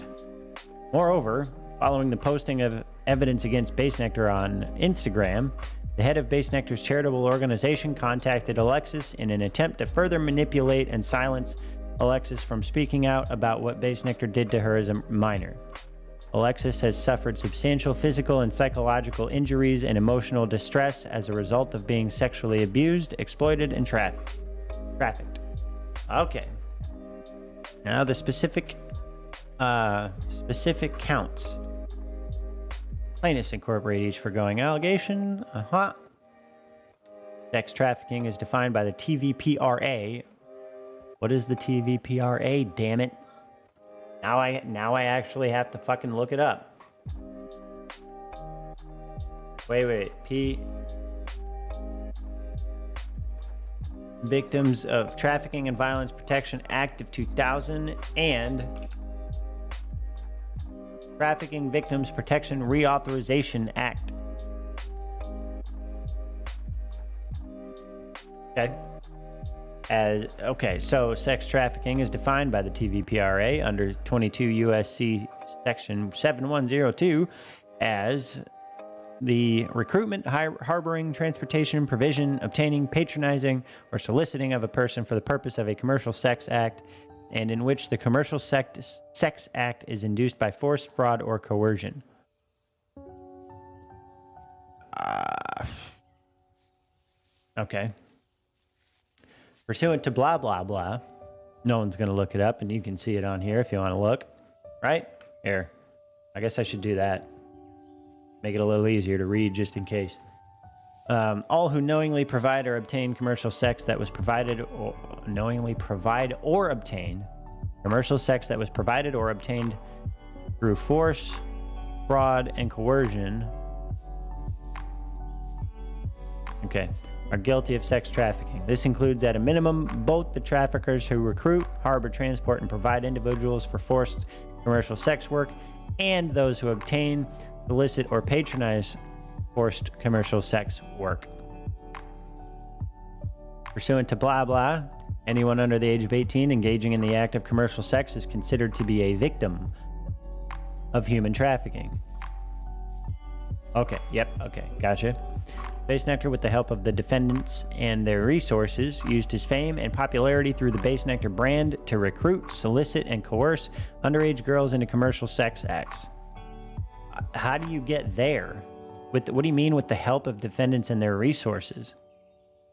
Moreover, following the posting of evidence against Bassnectar on Instagram, the head of Bassnectar's charitable organization contacted Alexis in an attempt to further manipulate and silence Alexis from speaking out about what Bassnectar did to her as a minor. Alexis has suffered substantial physical and psychological injuries and emotional distress as a result of being sexually abused, exploited, and trafficked. Okay. Now the specific counts. Plaintiffs incorporate each foregoing allegation. Sex trafficking is defined by the TVPRA. What is the TVPRA, damn it? Now I actually have to fucking look it up. Wait. Victims of Trafficking and Violence Protection Act of 2000 and Trafficking Victims Protection Reauthorization Act. Okay. So sex trafficking is defined by the TVPRA under 22 USC section 7102 as the recruitment, harboring, transportation, provision, obtaining, patronizing, or soliciting of a person for the purpose of a commercial sex act, and in which the commercial sex act is induced by force, fraud, or coercion. Okay. Pursuant to blah, blah, blah. No one's going to look it up, and you can see it on here if you want to look. Right? Here. I guess I should do that. Make it a little easier to read just in case. All who knowingly provide or obtain commercial sex that was provided or knowingly provide or obtain commercial sex that was provided or obtained through force, fraud, and coercion. Okay. Are guilty of sex trafficking. This includes, at a minimum, both the traffickers who recruit, harbor, transport, and provide individuals for forced commercial sex work, and those who obtain, solicit, or patronize forced commercial sex work. Pursuant to blah blah, anyone under the age of 18 engaging in the act of commercial sex is considered to be a victim of human trafficking. Okay, gotcha. Bassnectar, with the help of the defendants and their resources, used his fame and popularity through the Bassnectar brand to recruit, solicit, and coerce underage girls into commercial sex acts. How do you get there? What do you mean with the help of defendants and their resources?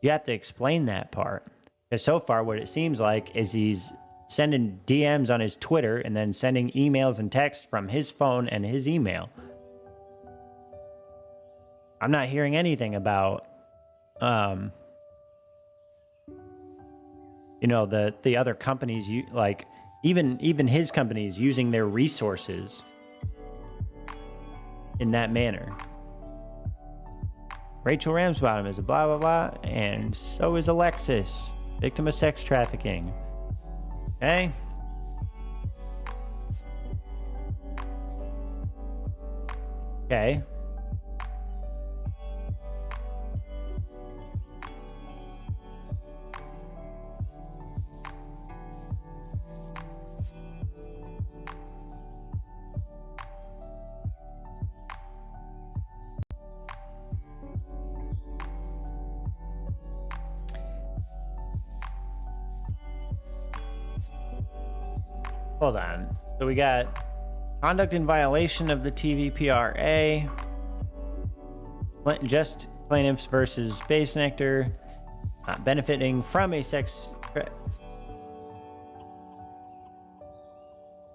You have to explain that part. Because so far, what it seems like is he's sending DMs on his Twitter and then sending emails and texts from his phone and his email. I'm not hearing anything about, the other companies, even his companies using their resources in that manner. Rachel Ramsbottom is a blah, blah, blah, and so is Alexis, victim of sex trafficking. Okay. Okay. Hold on. So we got conduct in violation of the TVPRA, just plaintiffs versus Bassnectar, benefiting from a sex...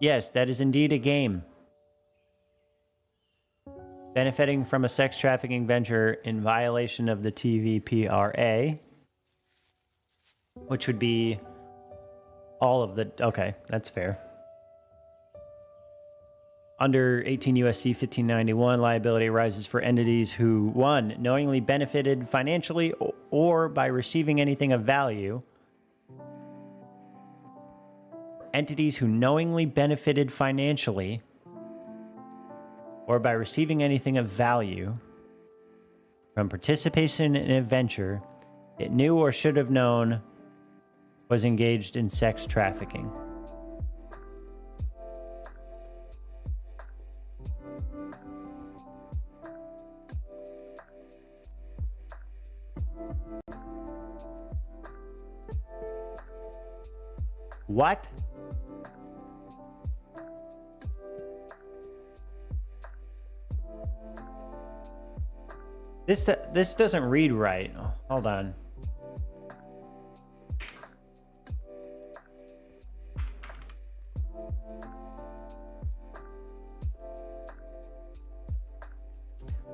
Yes, that is indeed a game. Benefiting from a sex trafficking venture in violation of the TVPRA, which would be all of the... Okay, that's fair. Under 18 U.S.C. 1591, liability arises for entities who, 1, knowingly benefited financially or by receiving anything of value. Entities who knowingly benefited financially or by receiving anything of value from participation in a venture it knew or should have known was engaged in sex trafficking. What? This doesn't read right. Oh, hold on.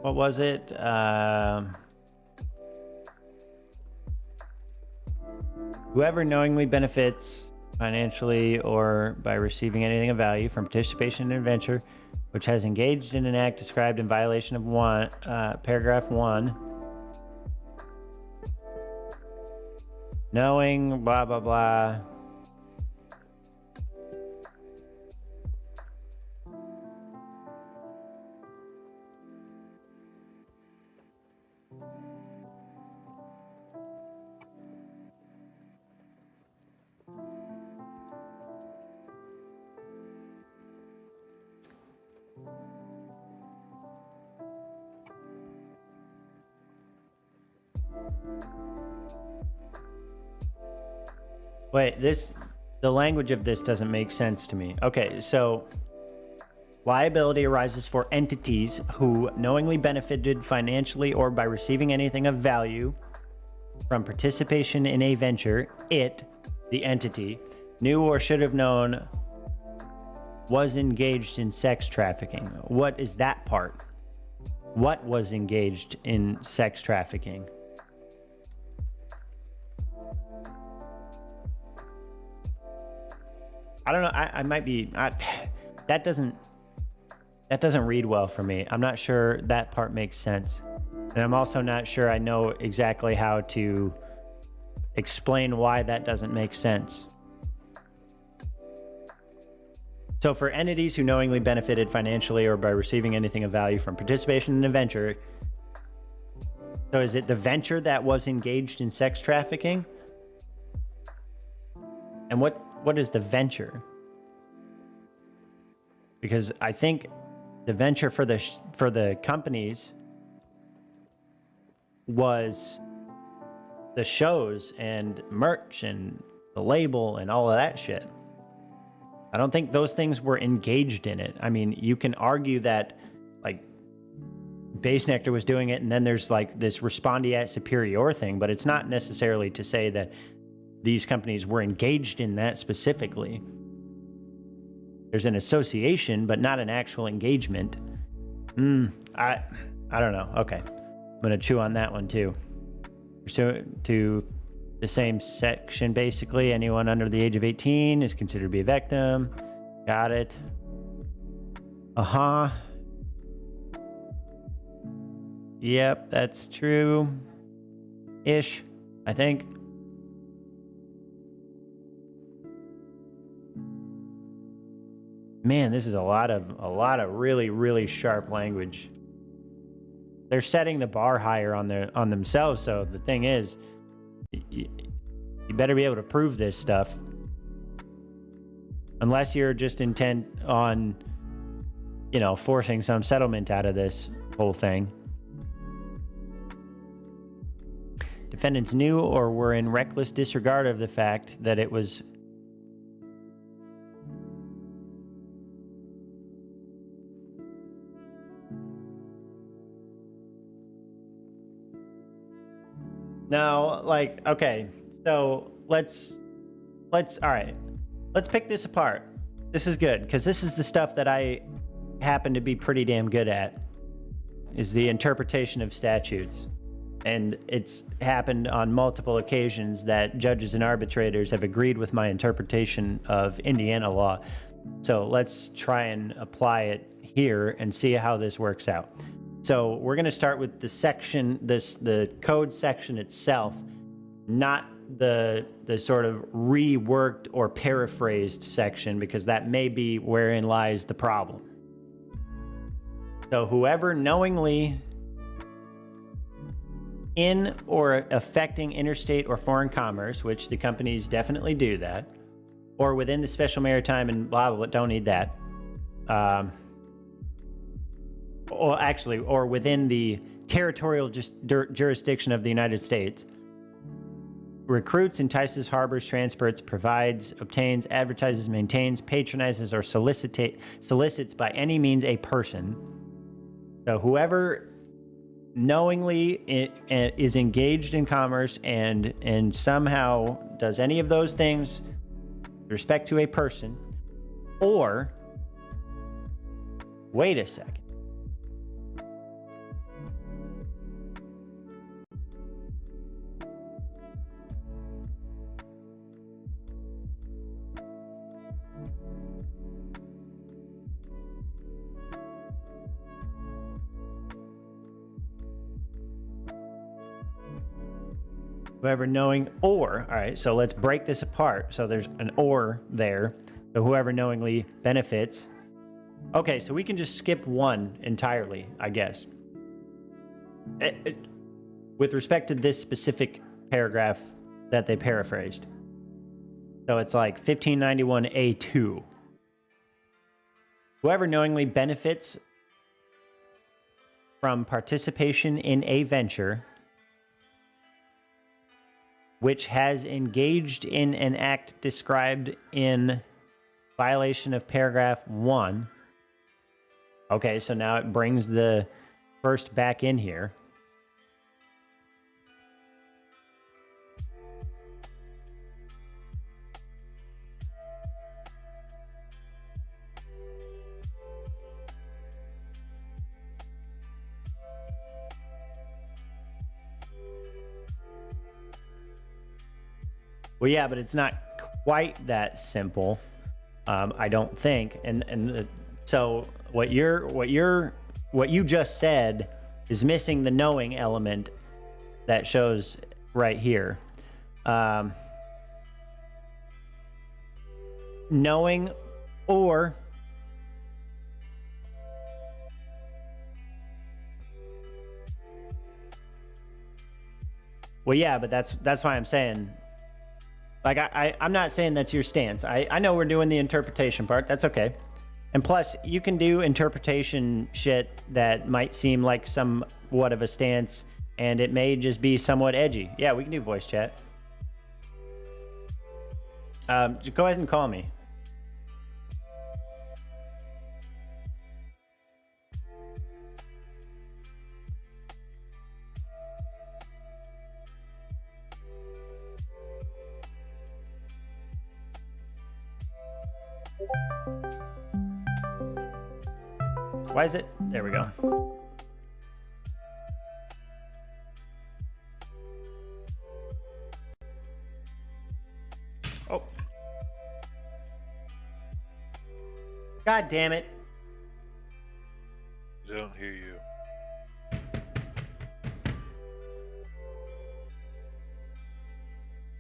What was it? Whoever knowingly benefits financially or by receiving anything of value from participation in a venture which has engaged in an act described in violation of paragraph 1, knowing blah blah blah. Wait, the language of this doesn't make sense to me. Okay, so liability arises for entities who knowingly benefited financially or by receiving anything of value from participation in a venture it, the entity, knew or should have known was engaged in sex trafficking. What is that part? What was engaged in sex trafficking? I don't know. I might be. That doesn't read well for me. I'm not sure that part makes sense, and I'm also not sure I know exactly how to explain why that doesn't make sense. So, for entities who knowingly benefited financially or by receiving anything of value from participation in a venture, so is it the venture that was engaged in sex trafficking? And what is the venture? Because I think the venture for the companies was the shows and merch and the label and all of that shit. I don't think those things were engaged in it. I mean, you can argue that like Bassnectar was doing it and then there's like this respondeat superior thing, but it's not necessarily to say that these companies were engaged in that specifically. There's an association, but not an actual engagement. I don't know. Okay. I'm going to chew on that one too. Pursuant to the same section, basically, anyone under the age of 18 is considered to be a victim. Got it. Uh-huh. Yep, that's true. Ish, I think. Man, this is a lot of really, really sharp language. They're setting the bar higher on themselves. So the thing is, you better be able to prove this stuff. Unless you're just intent on, forcing some settlement out of this whole thing. Defendants knew or were in reckless disregard of the fact that it was No, like, okay, so let's pick this apart. This is good, because this is the stuff that I happen to be pretty damn good at, is the interpretation of statutes. And it's happened on multiple occasions that judges and arbitrators have agreed with my interpretation of Indiana law. So let's try and apply it here and see how this works out. So we're going to start with the section, the code section itself, not the sort of reworked or paraphrased section, because that may be wherein lies the problem. So whoever knowingly in or affecting interstate or foreign commerce, which the companies definitely do that, or within the special maritime and blah, blah, blah, don't need that. Or within the territorial jurisdiction of the United States. Recruits, entices, harbors, transports, provides, obtains, advertises, maintains, patronizes, or solicits by any means a person. So whoever knowingly is engaged in commerce and somehow does any of those things with respect to a person, or wait a second. Whoever knowing or, all right, so let's break this apart. So there's an or there. So whoever knowingly benefits. Okay, so we can just skip one entirely, I guess. With respect to this specific paragraph that they paraphrased. So it's like 1591A2. Whoever knowingly benefits from participation in a venture which has engaged in an act described in violation of paragraph 1. Okay, so now it brings the first back in here. Well, yeah, but it's not quite that simple, I don't think. So what you just said is missing the knowing element that shows right here. Knowing or well, yeah, but that's why I'm saying. Like, I'm not saying that's your stance. I know we're doing the interpretation part. That's okay. And plus, you can do interpretation shit that might seem like somewhat of a stance, and it may just be somewhat edgy. Yeah, we can do voice chat. Just go ahead and call me. Why is it? There we go. Oh. God damn it. Don't hear you.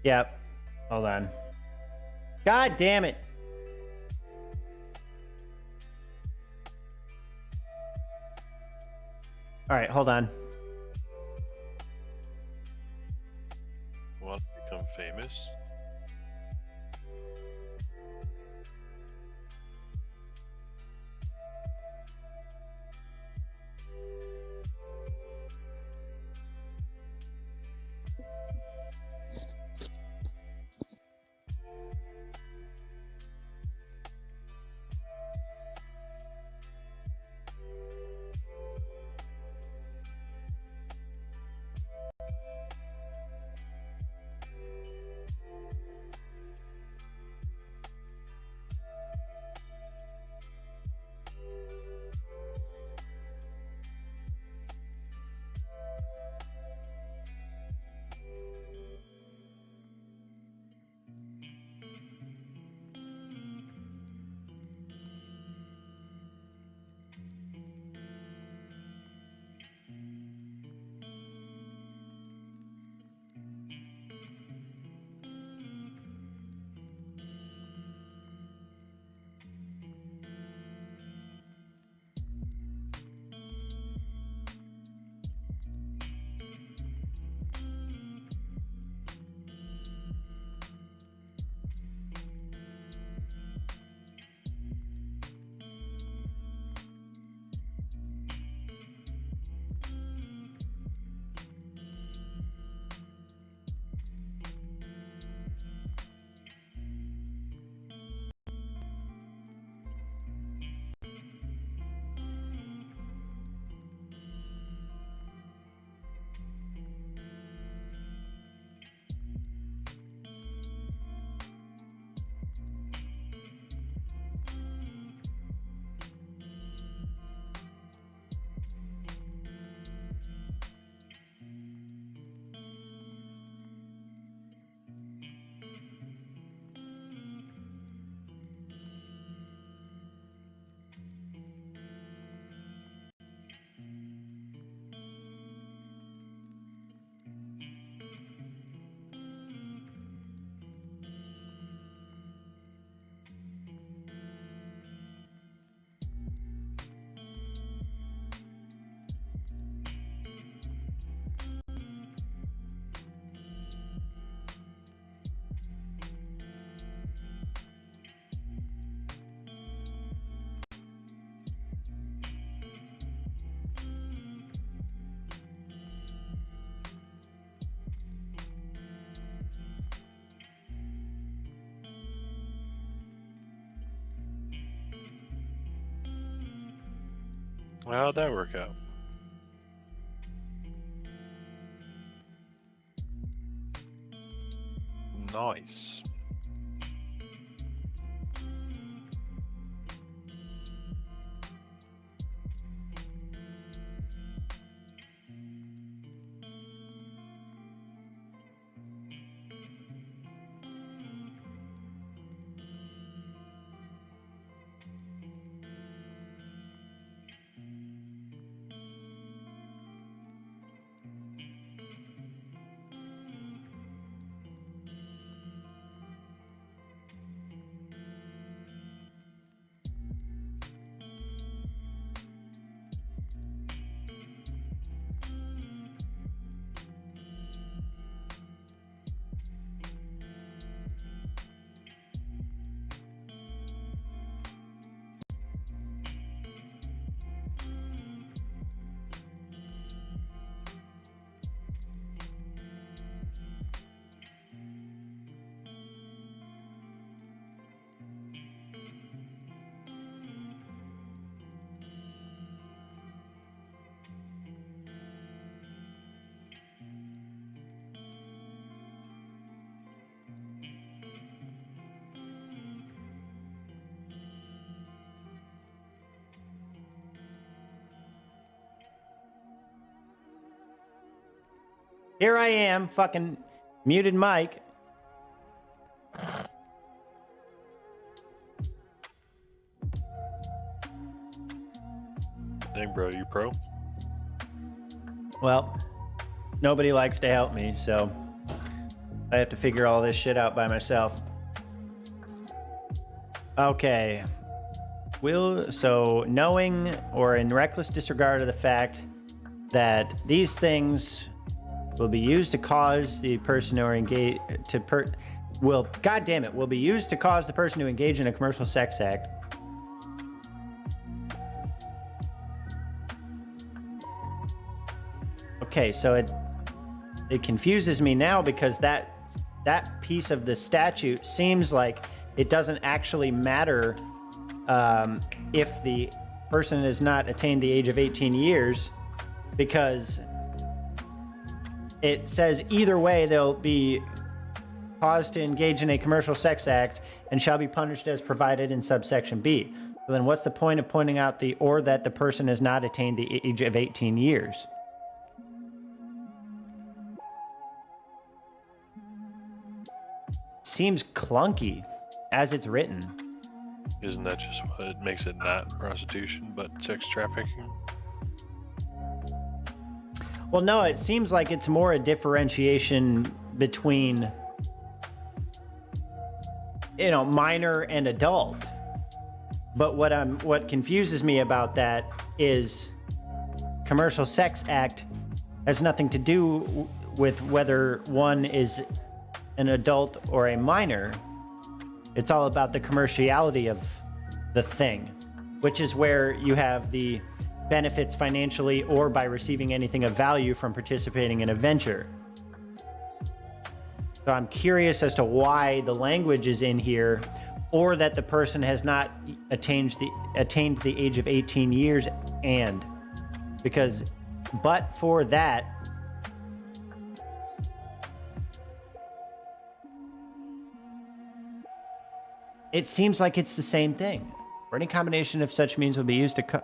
Yep. Hold on. God damn it. All right, hold on. Want to become famous? How'd that work out? Nice. Here I am, fucking muted mic. Dang, bro, you pro? Well, nobody likes to help me, so I have to figure all this shit out by myself. Okay. So knowing or in reckless disregard of the fact that these things will be used to cause the person or engage will be used to cause the person to engage in a commercial sex act. Okay, so it confuses me now because that piece of the statute seems like it doesn't actually matter if the person has not attained the age of 18 years, because it says either way they'll be caused to engage in a commercial sex act and shall be punished as provided in subsection B. So then what's the point of pointing out or that the person has not attained the age of 18 years? Seems clunky as it's written. Isn't that just what makes it not prostitution, but sex trafficking? Well, no, it seems like it's more a differentiation between, minor and adult. But what confuses me about that is commercial sex act has nothing to do with whether one is an adult or a minor. It's all about the commerciality of the thing, which is where you have the benefits financially or by receiving anything of value from participating in a venture. So I'm curious as to why the language is in here, or that the person has not attained the age of 18 years, but for that, it seems like it's the same thing. Or any combination of such means will be used to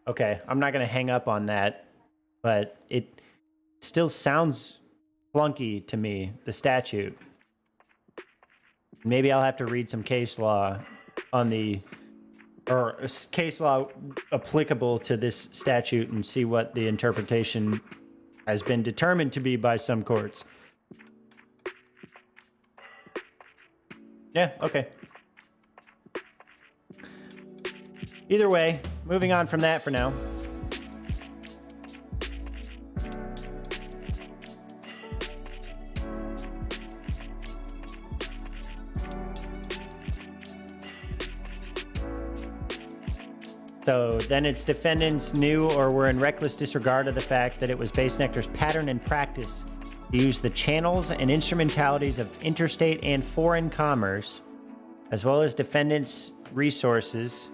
Okay, I'm not going to hang up on that, but it still sounds clunky to me, the statute. Maybe I'll have to read some case law or case law applicable to this statute and see what the interpretation has been determined to be by some courts. Yeah, okay. Either way, moving on from that for now. So then its defendants knew or were in reckless disregard of the fact that it was Bassnectar's pattern and practice to use the channels and instrumentalities of interstate and foreign commerce, as well as defendants' resources.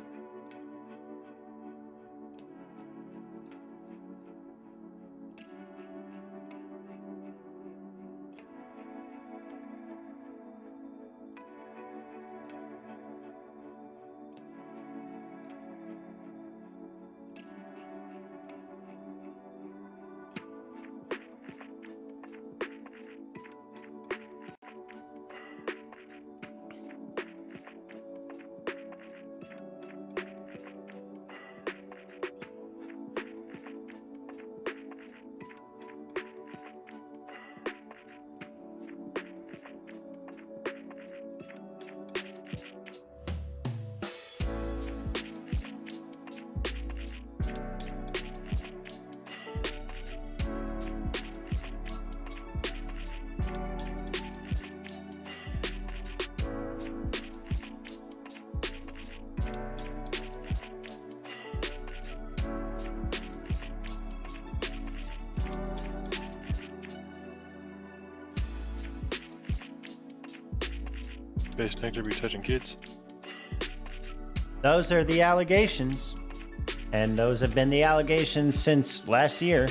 Bassnectar be touching kids. Those are the allegations, and those have been the allegations since last year.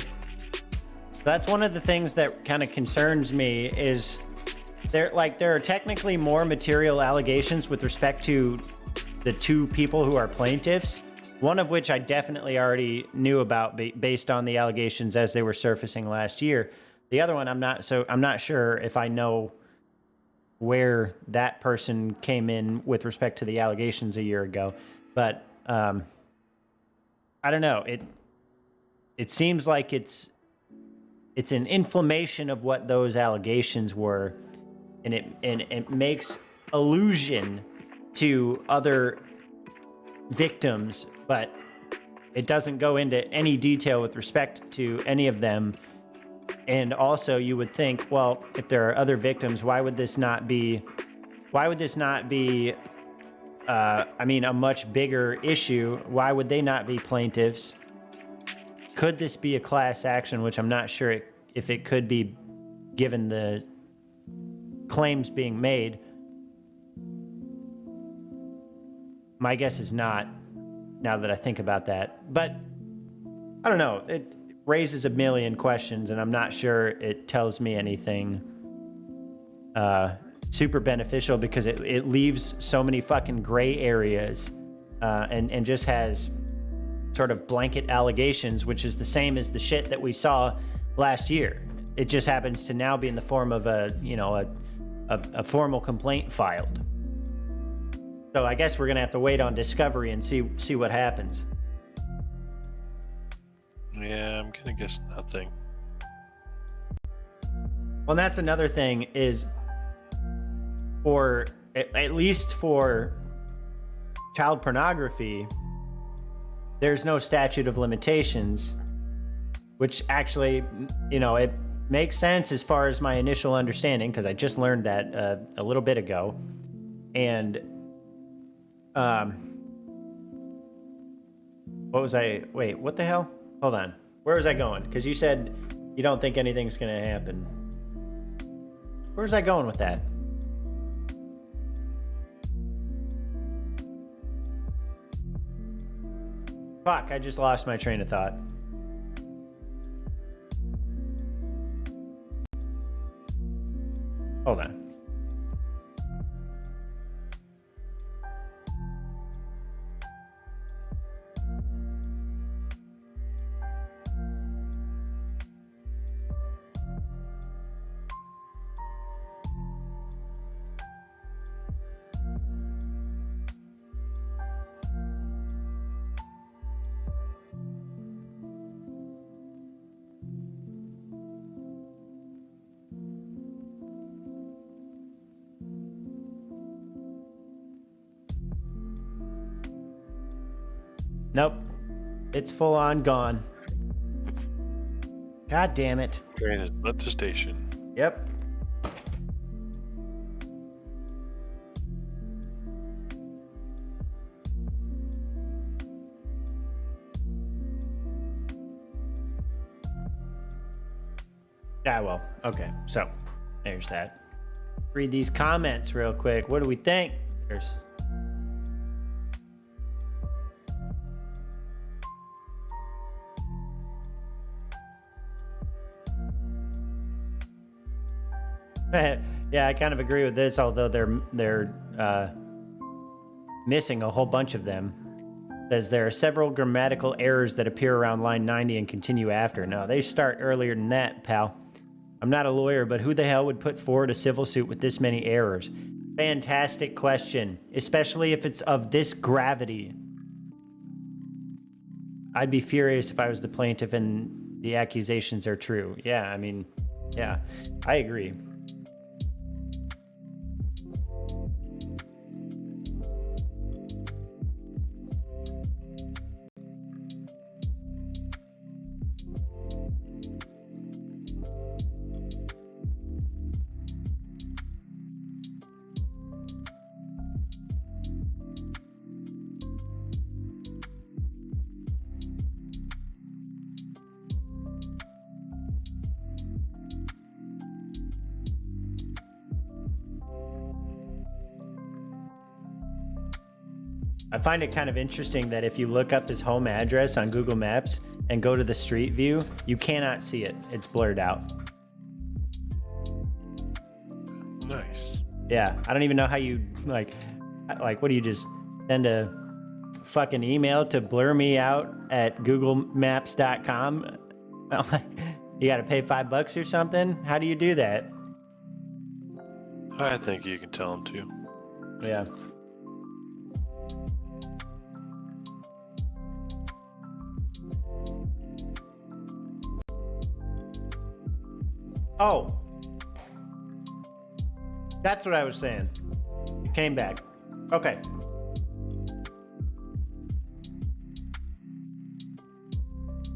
That's one of the things that kind of concerns me is there are technically more material allegations with respect to the two people who are plaintiffs, one of which I definitely already knew about based on the allegations as they were surfacing last year. The other one I'm not sure if I know where that person came in with respect to the allegations a year ago, but I don't know. It seems like it's an inflammation of what those allegations were, and it makes allusion to other victims, but it doesn't go into any detail with respect to any of them. And also, you would think, well, if there are other victims, why would this not be a much bigger issue? Why would they not be plaintiffs? Could this be a class action, which I'm not sure if it could be given the claims being made? My guess is not, now that I think about that. But I don't know. It raises a million questions, and I'm not sure it tells me anything super beneficial, because it leaves so many fucking gray areas and just has sort of blanket allegations, which is the same as the shit that we saw last year. It just happens to now be in the form of a formal complaint filed. So I guess we're gonna have to wait on discovery and see what happens. Yeah, I'm gonna guess nothing. Well, and that's another thing is, for at least for child pornography, there's no statute of limitations, which actually, it makes sense as far as my initial understanding, because I just learned that a little bit ago. And what the hell? Hold on. Where was I going? Because you said you don't think anything's going to happen. Where's I going with that? Fuck, I just lost my train of thought. Hold on. Nope. It's full on gone. God damn it. Train has left the station. Yep. Ah, well, okay. So, there's that. Read these comments real quick. What do we think? There's yeah, I kind of agree with this, although they're missing a whole bunch of them. Says there are several grammatical errors that appear around line 90 and continue after. No, they start earlier than that, pal. I'm not a lawyer, but who the hell would put forward a civil suit with this many errors? Fantastic question, especially if it's of this gravity. I'd be furious if I was the plaintiff and the accusations are true. Yeah, I mean, yeah, I agree. I find it kind of interesting that if you look up his home address on Google Maps and go to the street view, you cannot see it. It's blurred out. Nice. Yeah, I don't even know how you like what do you just send a fucking email to blur me out at googlemaps.com? You got to pay $5 or something? How do you do that? I think you can tell him to. Yeah. Oh. That's what I was saying. It came back. Okay.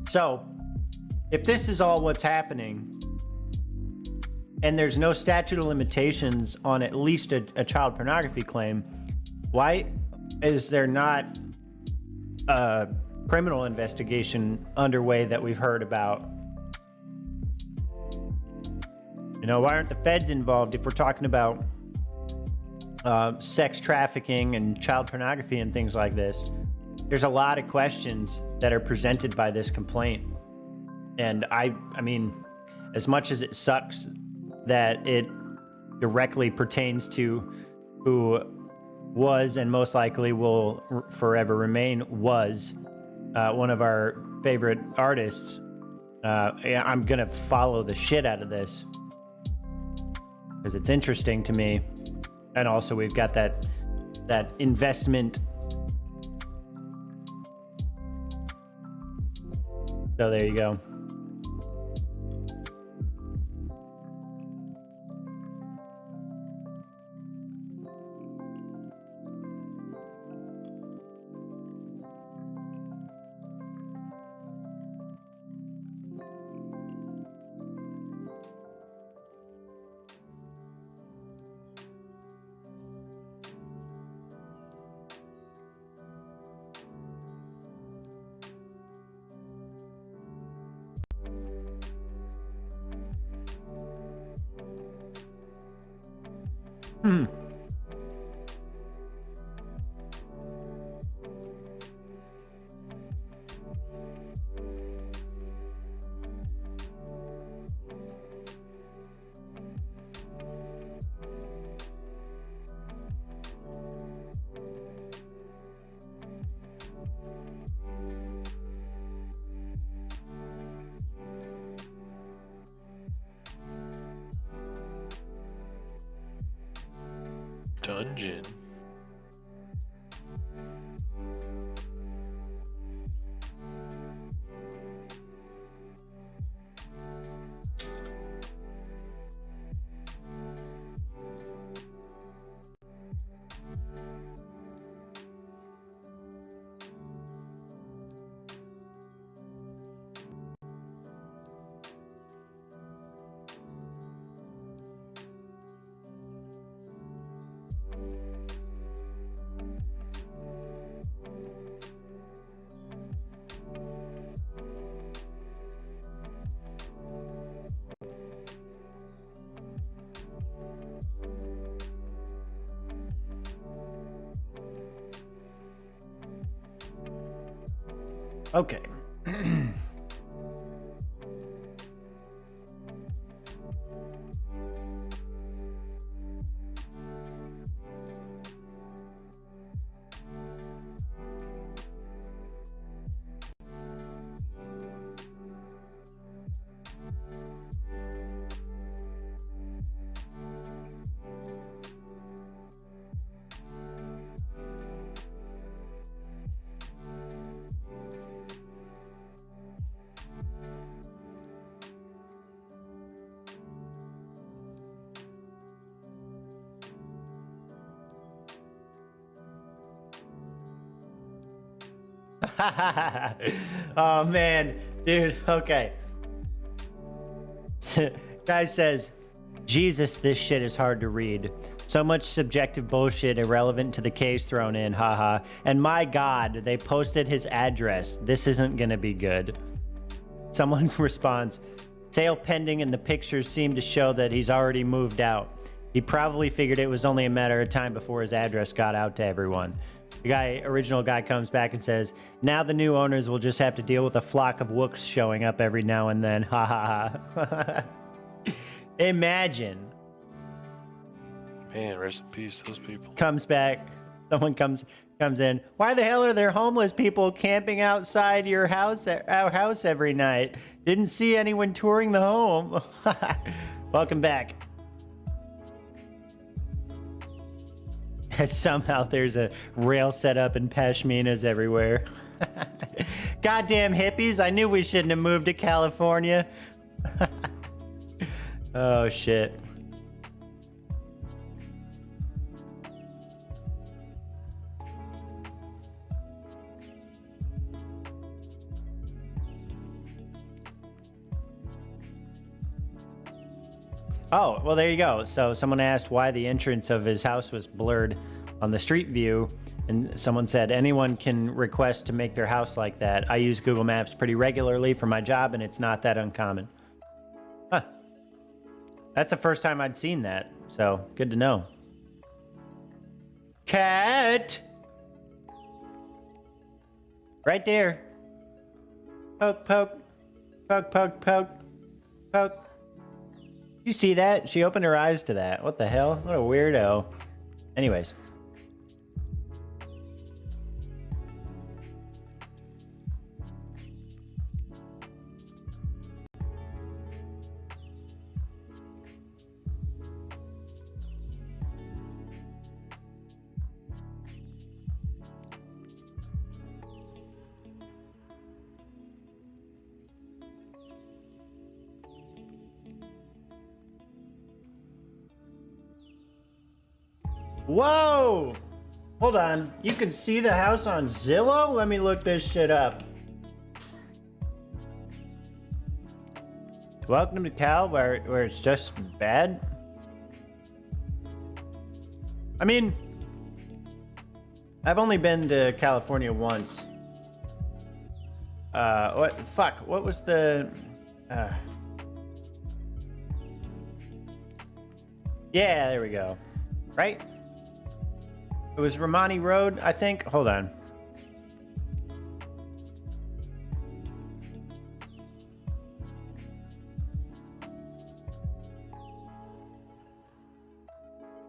So, if this is all what's happening, and there's no statute of limitations on at least a child pornography claim, why is there not a criminal investigation underway that we've heard about? You know, why aren't the feds involved if we're talking about sex trafficking and child pornography and things like this? There's a lot of questions that are presented by this complaint. And I mean, as much as it sucks that it directly pertains to who was and most likely will forever remain was one of our favorite artists, I'm going to follow the shit out of this because it's interesting to me. And also we've got that investment. So there you go. Dungeon. Okay. Oh man, dude. Okay. Guy says, Jesus, this shit is hard to read. So much subjective bullshit irrelevant to the case thrown in, haha. And my god, they posted his address. This isn't gonna be good. Someone responds, sale pending and the pictures seem to show that he's already moved out. He probably figured it was only a matter of time before his address got out to everyone. The original guy comes back and says, now the new owners will just have to deal with a flock of wooks showing up every now and then. Ha ha ha. Imagine. Man, rest in peace, those people. Comes back. Someone comes in. Why the hell are there homeless people camping outside our house every night? Didn't see anyone touring the home. Welcome back. Somehow there's a rail set up and pashminas everywhere. Goddamn hippies, I knew we shouldn't have moved to California. Oh shit. Oh, well, there you go. So someone asked why the entrance of his house was blurred on the street view, and someone said anyone can request to make their house like that. I use Google Maps pretty regularly for my job, and it's not that uncommon. Huh. That's the first time I'd seen that, so good to know. Cat! Right there. Poke, poke. Poke, poke, poke. Poke. You see that? She opened her eyes to that. What the hell? What a weirdo. Anyways. Whoa! Hold on. You can see the house on Zillow? Let me look this shit up. Welcome to Cal, where it's just bad. I mean, I've only been to California once. What was the... Yeah, there we go. Right? It was Romani Road, I think. Hold on.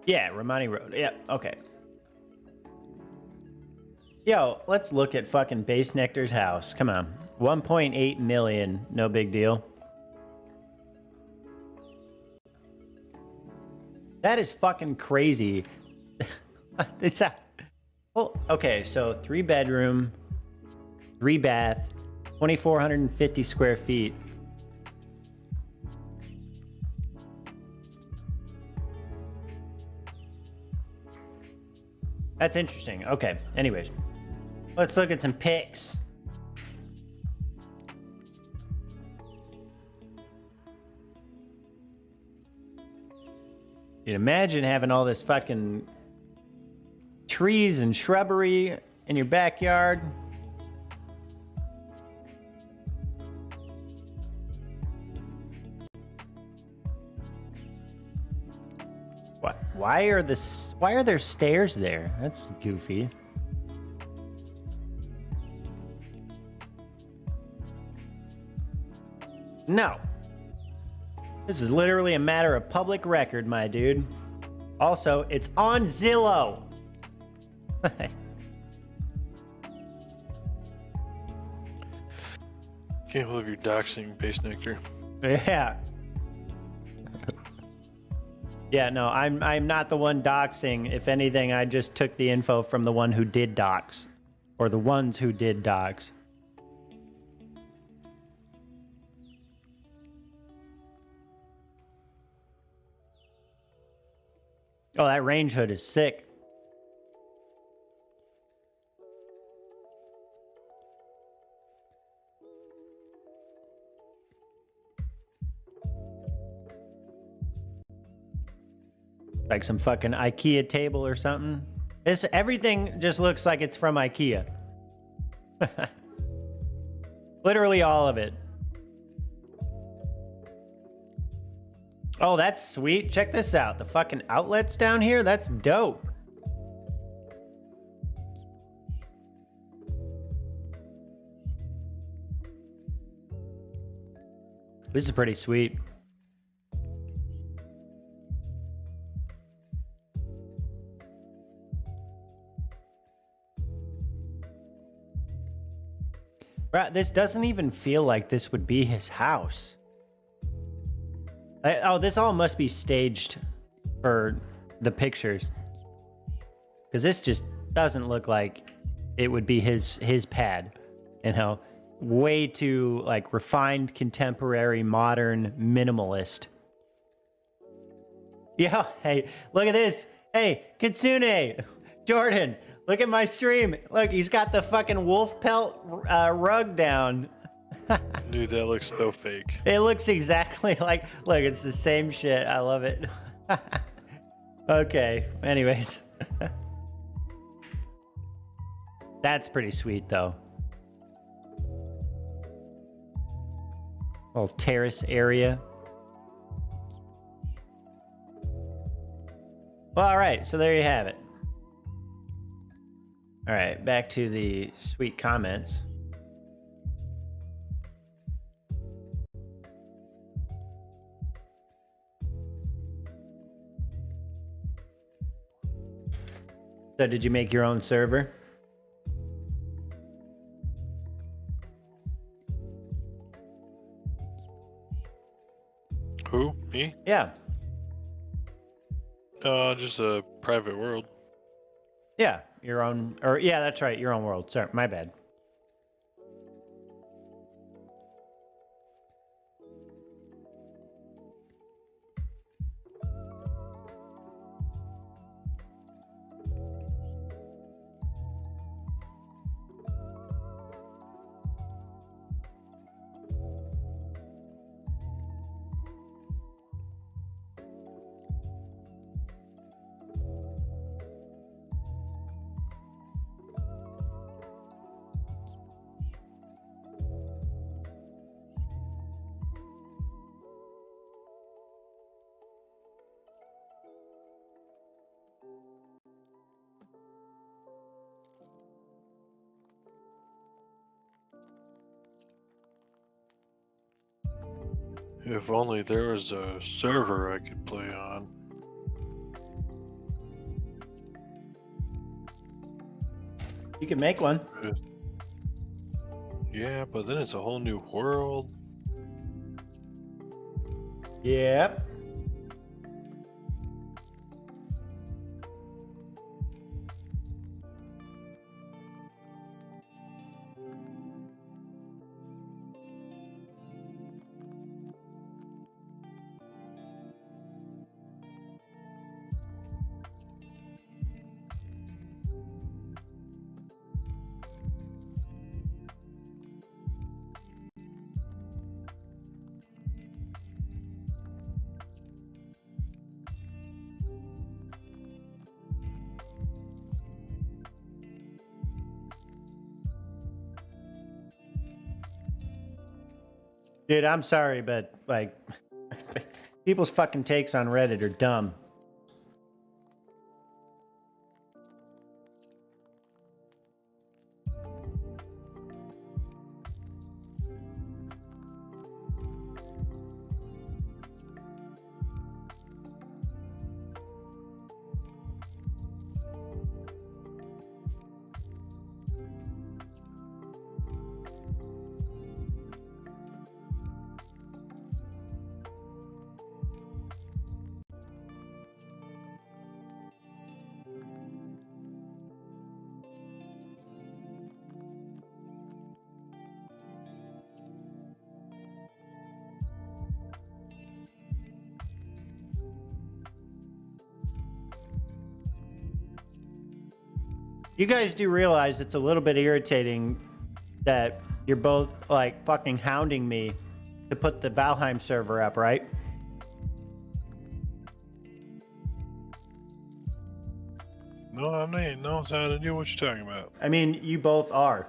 Yeah, Romani Road. Yep, okay. Yo, let's look at fucking Bassnectar's house. Come on. 1.8 million. No big deal. That is fucking crazy. It's a... Oh, okay, so 3 bedroom, 3 bath, 2,450 square feet. That's interesting. Okay, anyways. Let's look at some pics. You'd imagine having all this fucking trees and shrubbery in your backyard. What? Why are there stairs there? That's goofy. No. This is literally a matter of public record, my dude. Also, it's on Zillow. Can't believe you're doxing Bassnectar. Yeah. Yeah, no, I'm not the one doxing. If anything, I just took the info from the one who did dox. Or the ones who did dox. Oh, that range hood is sick. Like some fucking IKEA table or something. Everything just looks like it's from IKEA. Literally all of it. Oh, that's sweet. Check this out. The fucking outlets down here, that's dope. This is pretty sweet. Right, this doesn't even feel like this would be his house. Oh, this all must be staged for the pictures. Because this just doesn't look like it would be his pad. You know, way too like refined, contemporary, modern, minimalist. Yeah, hey, look at this. Hey, Kitsune, Jordan, look at my stream. Look, he's got the fucking wolf pelt rug down. Dude, that looks so fake. It looks exactly like, look, it's the same shit. I love it. Okay, anyways. That's pretty sweet, though. Little terrace area. Well, all right, so there you have it. All right, back to the sweet comments. So did you make your own server? Who? Me? Yeah. Just a private world. Yeah, your own, or yeah, that's right, your own world. Sorry, my bad. If only there was a server I could play on. You can make one. Yeah, but then it's a whole new world. Yep. Dude, I'm sorry, but like, people's fucking takes on Reddit are dumb. You guys do realize it's a little bit irritating that you're both like fucking hounding me to put the Valheim server up, right? No, I'm not. No, it's not idea what you're talking about. I mean, you both are.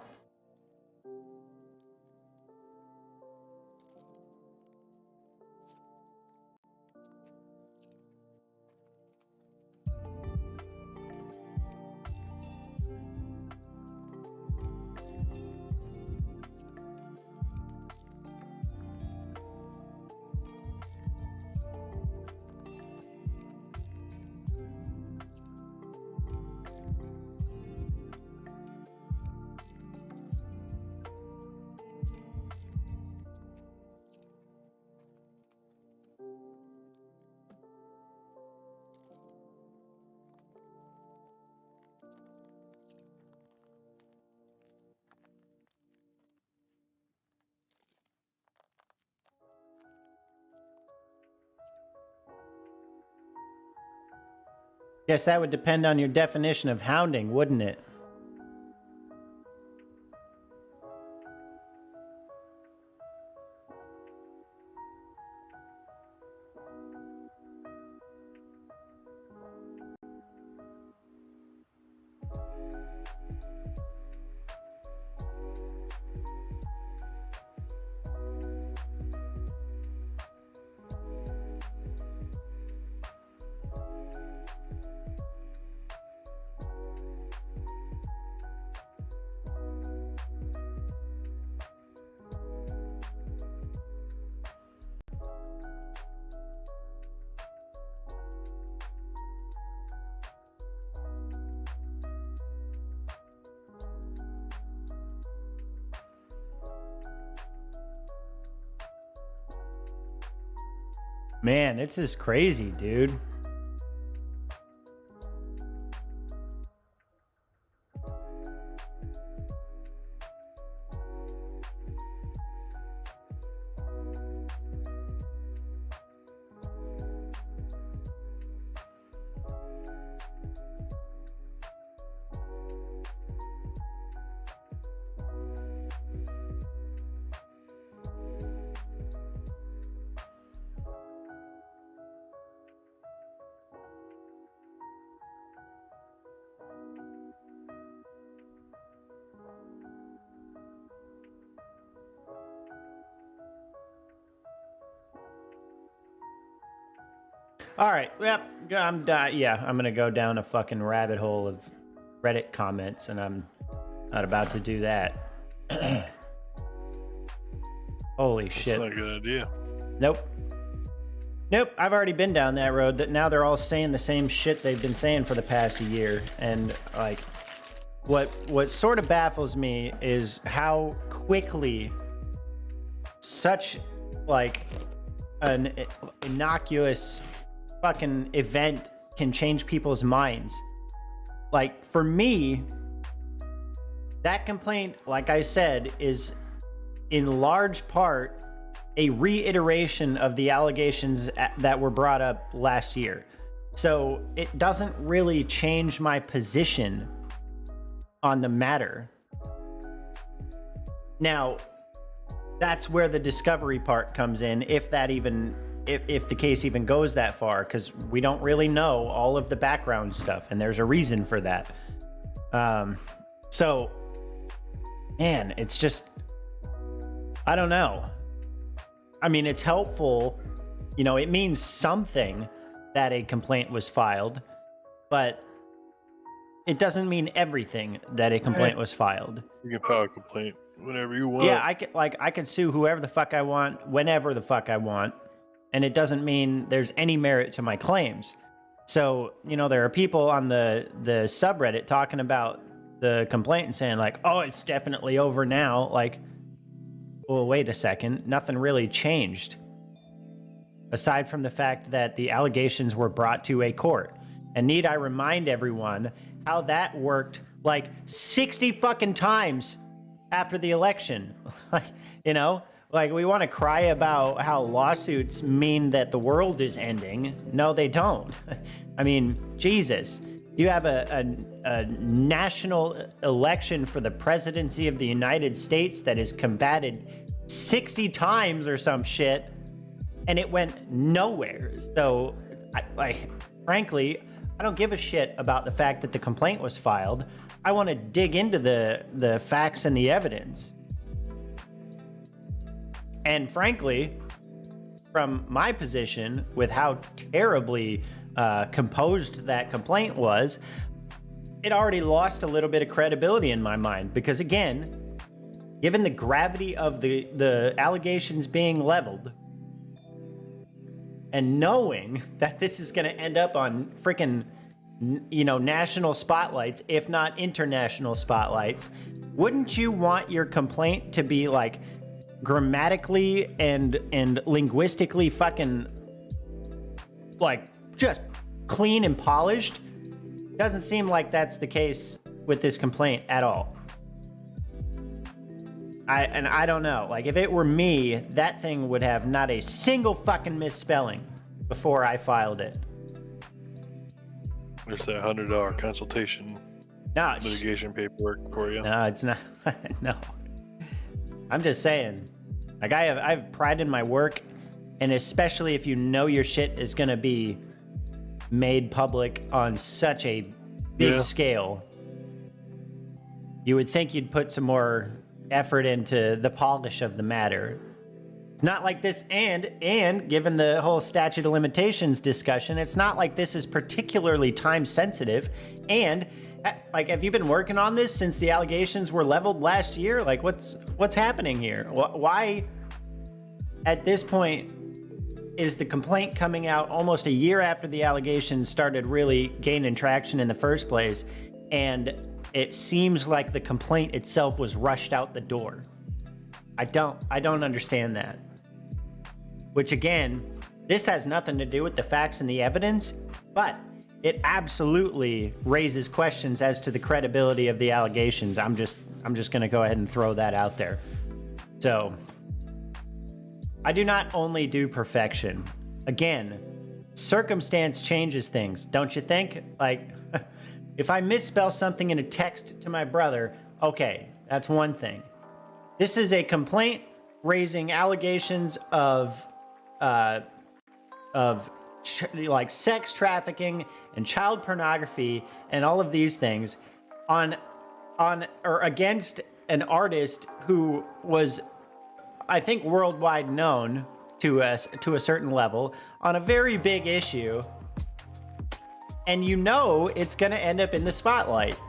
Guess that would depend on your definition of hounding, wouldn't it? Man, this is crazy, dude. All right. Yep. I'm yeah, I'm gonna go down a fucking rabbit hole of Reddit comments, and I'm not about to do that. Holy shit. That's not a good idea. Nope. Nope. I've already been down that road. That now they're all saying the same shit they've been saying for the past year, and like, what sort of baffles me is how quickly such like an innocuous fucking event can change people's minds. Like, for me, that complaint, like I said, is in large part a reiteration of the allegations that were brought up last year. So it doesn't really change my position on the matter. Now, that's where the discovery part comes in, if that even if the case even goes that far, because we don't really know all of the background stuff, and there's a reason for that. So, man, it's just, I don't know. I mean, it's helpful, you know, it means something that a complaint was filed, but it doesn't mean everything that a complaint was filed. You can file a complaint whenever you want. Yeah, I could sue whoever the fuck I want, whenever the fuck I want, and it doesn't mean there's any merit to my claims. So, you know, there are people on the subreddit talking about the complaint and saying like, oh, it's definitely over now. Like, well, wait a second. Nothing really changed. Aside from the fact that the allegations were brought to a court. And need I remind everyone how that worked like 60 fucking times after the election? Like, you know, like, we want to cry about how lawsuits mean that the world is ending. No, they don't. I mean, Jesus. You have a national election for the presidency of the United States that is combated 60 times or some shit, and it went nowhere. So, frankly, I don't give a shit about the fact that the complaint was filed. I want to dig into the facts and the evidence. And frankly, from my position with how terribly composed that complaint was, it already lost a little bit of credibility in my mind. Because again, given the gravity of the allegations being leveled, and knowing that this is going to end up on freaking, national spotlights, if not international spotlights, wouldn't you want your complaint to be like grammatically and linguistically fucking like just clean and polished? Doesn't seem like that's the case with this complaint at all. I don't know. Like, if it were me, that thing would have not a single fucking misspelling before I filed it. There's that $100 consultation litigation paperwork for you. No, it's not. No. I'm just saying. Like, I have pride in my work, and especially if you know your shit is gonna be made public on such a big scale, you would think you'd put some more effort into the polish of the matter. It's not like this, and given the whole statute of limitations discussion, it's not like this is particularly time sensitive. And like, have you been working on this since the allegations were leveled last year? Like, what's happening here? Why at this point is the complaint coming out almost a year after the allegations started really gaining traction in the first place? And it seems like the complaint itself was rushed out the door. I don't understand that. Which again, this has nothing to do with the facts and the evidence, but it absolutely raises questions as to the credibility of the allegations. I'm just going to go ahead and throw that out there. So, I do not only do perfection. Again, circumstance changes things, don't you think? Like, if I misspell something in a text to my brother, okay, that's one thing. This is a complaint raising allegations of like sex trafficking and child pornography and all of these things on or against an artist who was, I think, worldwide known to us to a certain level on a very big issue. And it's going to end up in the spotlight.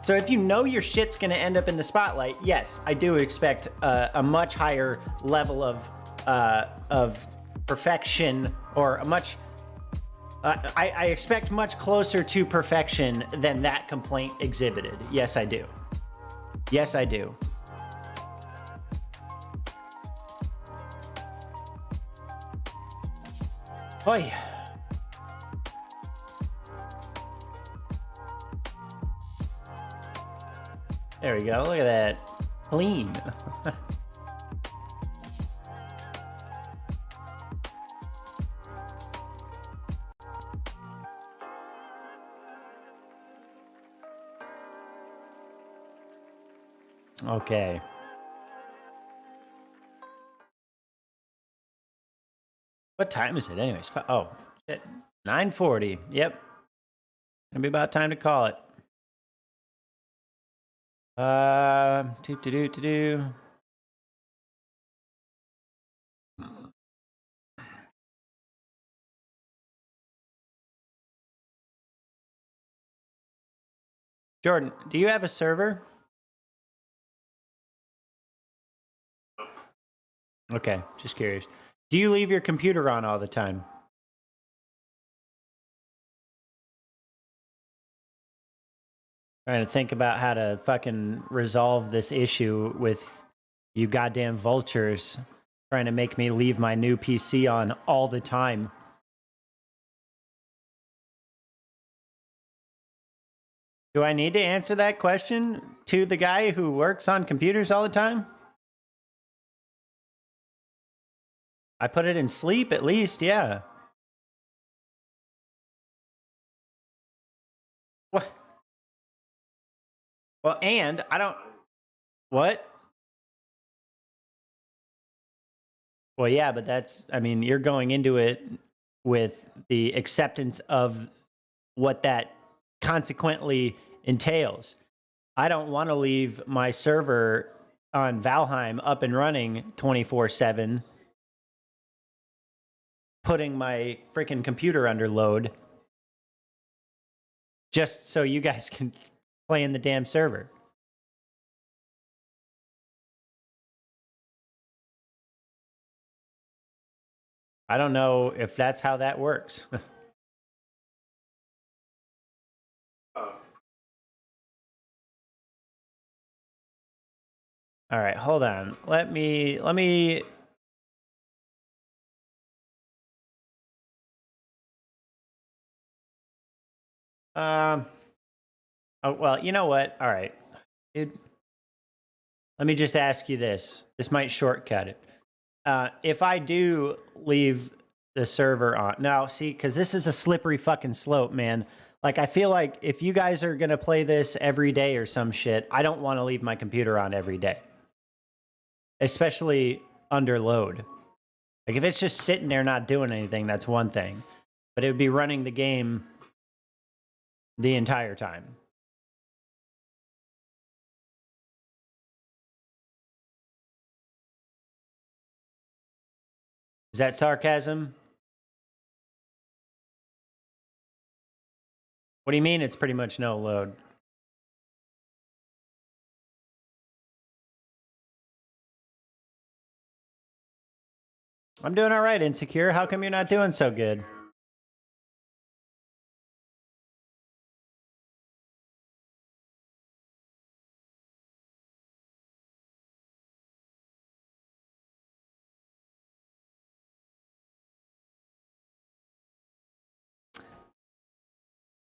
So if you know your shit's going to end up in the spotlight, yes, I do expect a much higher level of perfection, or a much. I expect much closer to perfection than that complaint exhibited. Yes, I do. Yes, I do. Oy. There we go. Look at that. Clean. Okay. What time is it anyways? Oh, shit. 9:40. Yep. Gonna be about time to call it. Do. Jordan, do you have a server? Okay, just curious. Do you leave your computer on all the time? Trying to think about how to fucking resolve this issue with you goddamn vultures trying to make me leave my new PC on all the time. Do I need to answer that question to the guy who works on computers all the time? I put it in sleep at least, yeah. Well, and I don't. What? Well, yeah, but that's. I mean, you're going into it with the acceptance of what that consequently entails. I don't want to leave my server on Valheim up and running 24/7, putting my freaking computer under load just so you guys can play in the damn server. I don't know if that's how that works. All right, hold on. Let me oh well, you know what? All right. Dude, let me just ask you this. This might shortcut it. If I do leave the server on now, see, because this is a slippery fucking slope, man. Like, I feel like if you guys are gonna play this every day or some shit, I don't want to leave my computer on every day, especially under load. Like, if it's just sitting there not doing anything, that's one thing, but it would be running the game the entire time. Is that sarcasm? What do you mean it's pretty much no load? I'm doing all right, Insecure. How come you're not doing so good?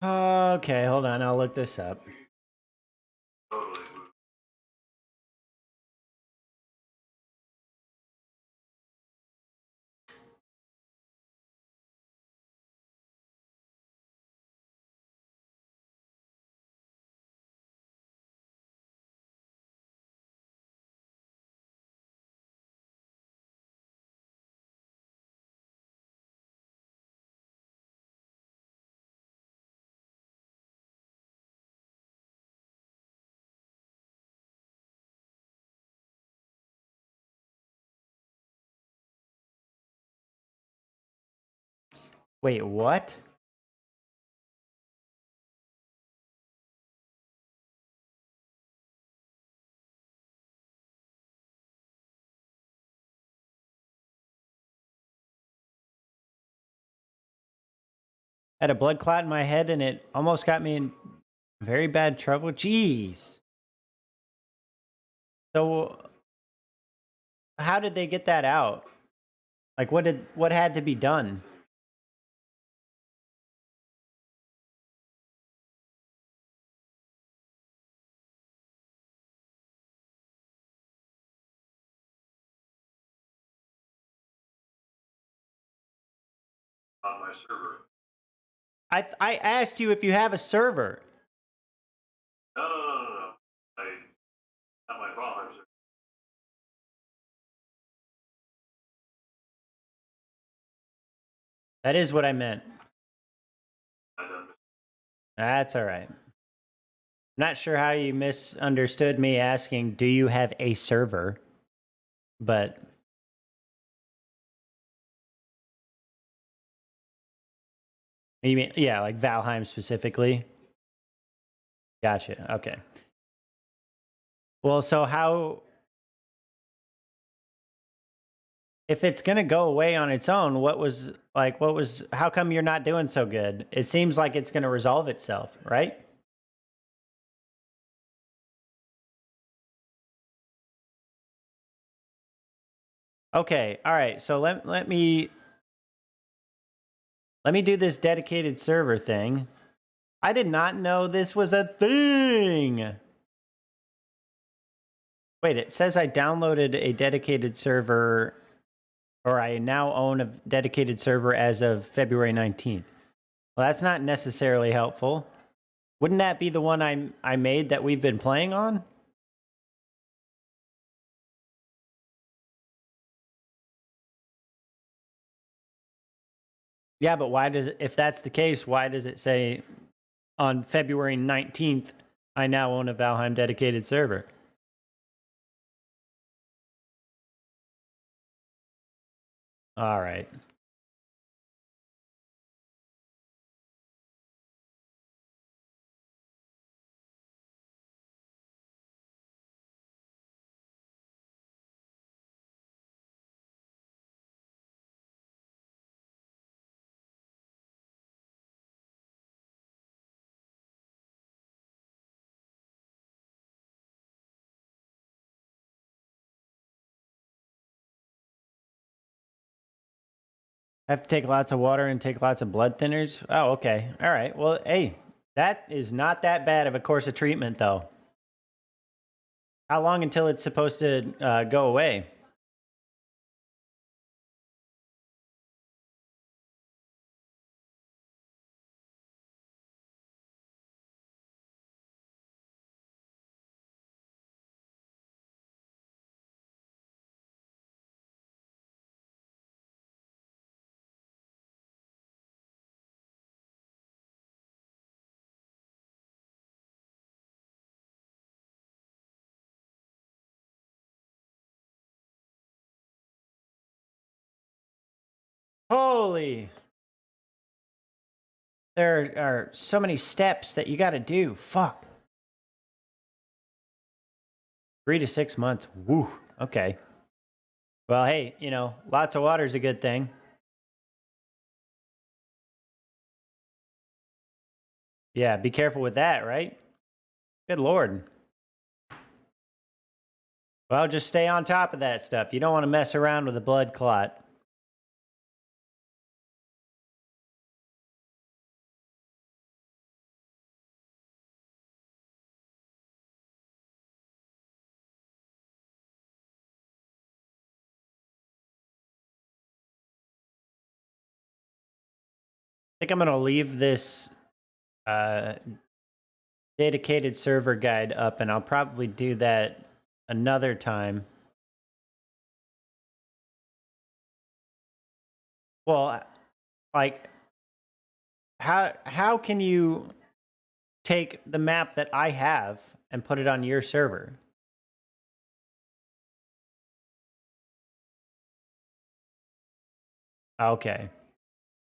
Okay, hold on. I'll look this up. Wait, what? I had a blood clot in my head and it almost got me in very bad trouble. Jeez. So how did they get that out? Like, what had to be done? On my server. I asked you if you have a server. No. Not my problem. That is what I meant. I done. That's all right. I'm not sure how you misunderstood me asking, do you have a server? But you mean, yeah, like Valheim specifically? Gotcha. Okay. Well, so how, if it's going to go away on its own, how come you're not doing so good? It seems like it's going to resolve itself, right? Okay. All right. So let me do this dedicated server thing. I did not know this was a thing. Wait, it says I downloaded a dedicated server, or I now own a dedicated server as of February 19th. Well, that's not necessarily helpful. Wouldn't that be the one I made that we've been playing on? Yeah, but why does it, if that's the case, why does it say on February 19th, I now own a Valheim dedicated server? All right. Have to take lots of water and take lots of blood thinners. Oh, okay. All right. Well, hey, that is not that bad of a course of treatment, though. How long until it's supposed to go away? Holy. There are so many steps that you got to do. Fuck. 3 to 6 months. Woo. Okay. Well, hey, you know, lots of water is a good thing. Yeah, be careful with that, right? Good Lord. Well, just stay on top of that stuff. You don't want to mess around with a blood clot. I think I'm going to leave this uh, dedicated server guide up, and I'll probably do that another time. Well, like, how can you take the map that I have and put it on your server? Okay.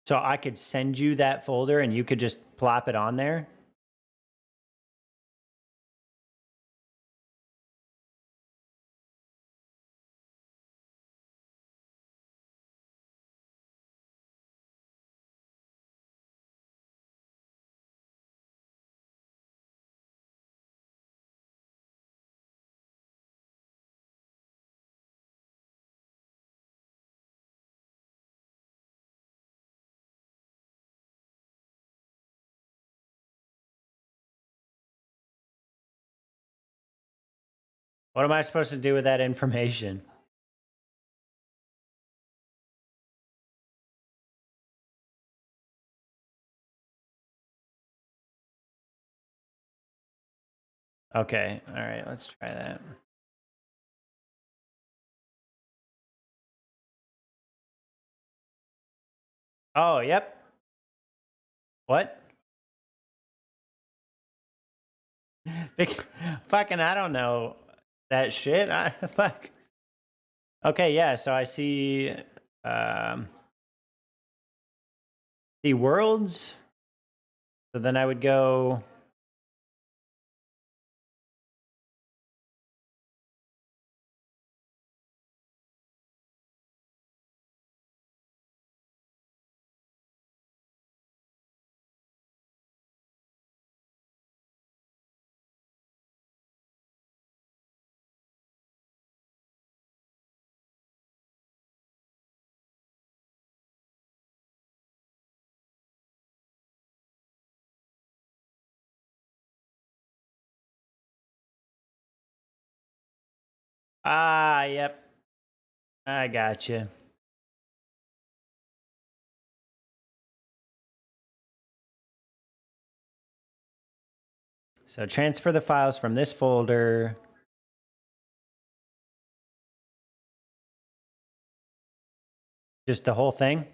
So I could send you that folder and you could just plop it on there? What am I supposed to do with that information? Okay. All right. Let's try that. Oh, yep. What? Fucking, I don't know that shit. Fuck. Okay, yeah. So I um, see worlds. So then I would go. Ah, yep. I gotcha. So transfer the files from this folder. Just the whole thing?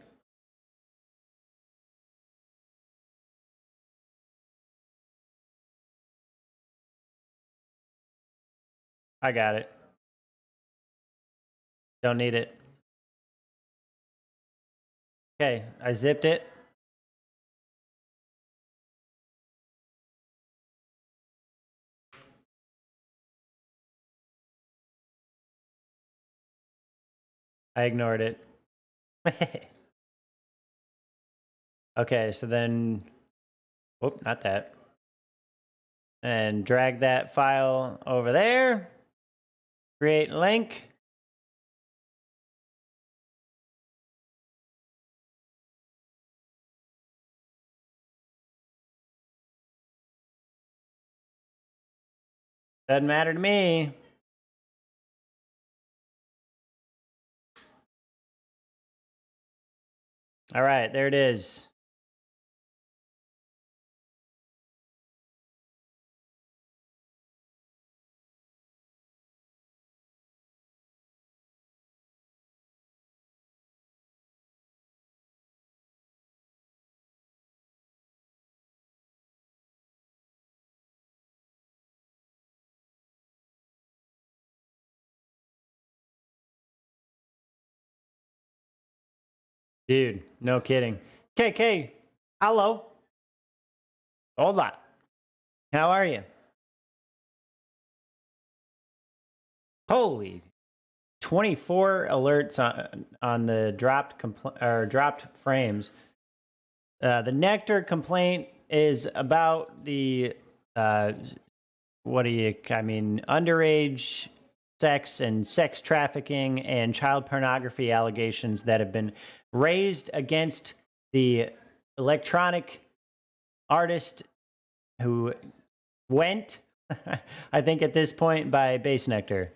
I got it. Don't need it. Okay, I zipped it. I ignored it. Okay, so then, whoop, not that. And drag that file over there. Create link. Doesn't matter to me. All right, there it is. Dude, no kidding. KK, hello. Hold on. How are you? Holy, 24 alerts on the dropped frames. The Nectar complaint is about the underage sex and sex trafficking and child pornography allegations that have been raised against the electronic artist who went, I think at this point, by Bassnectar,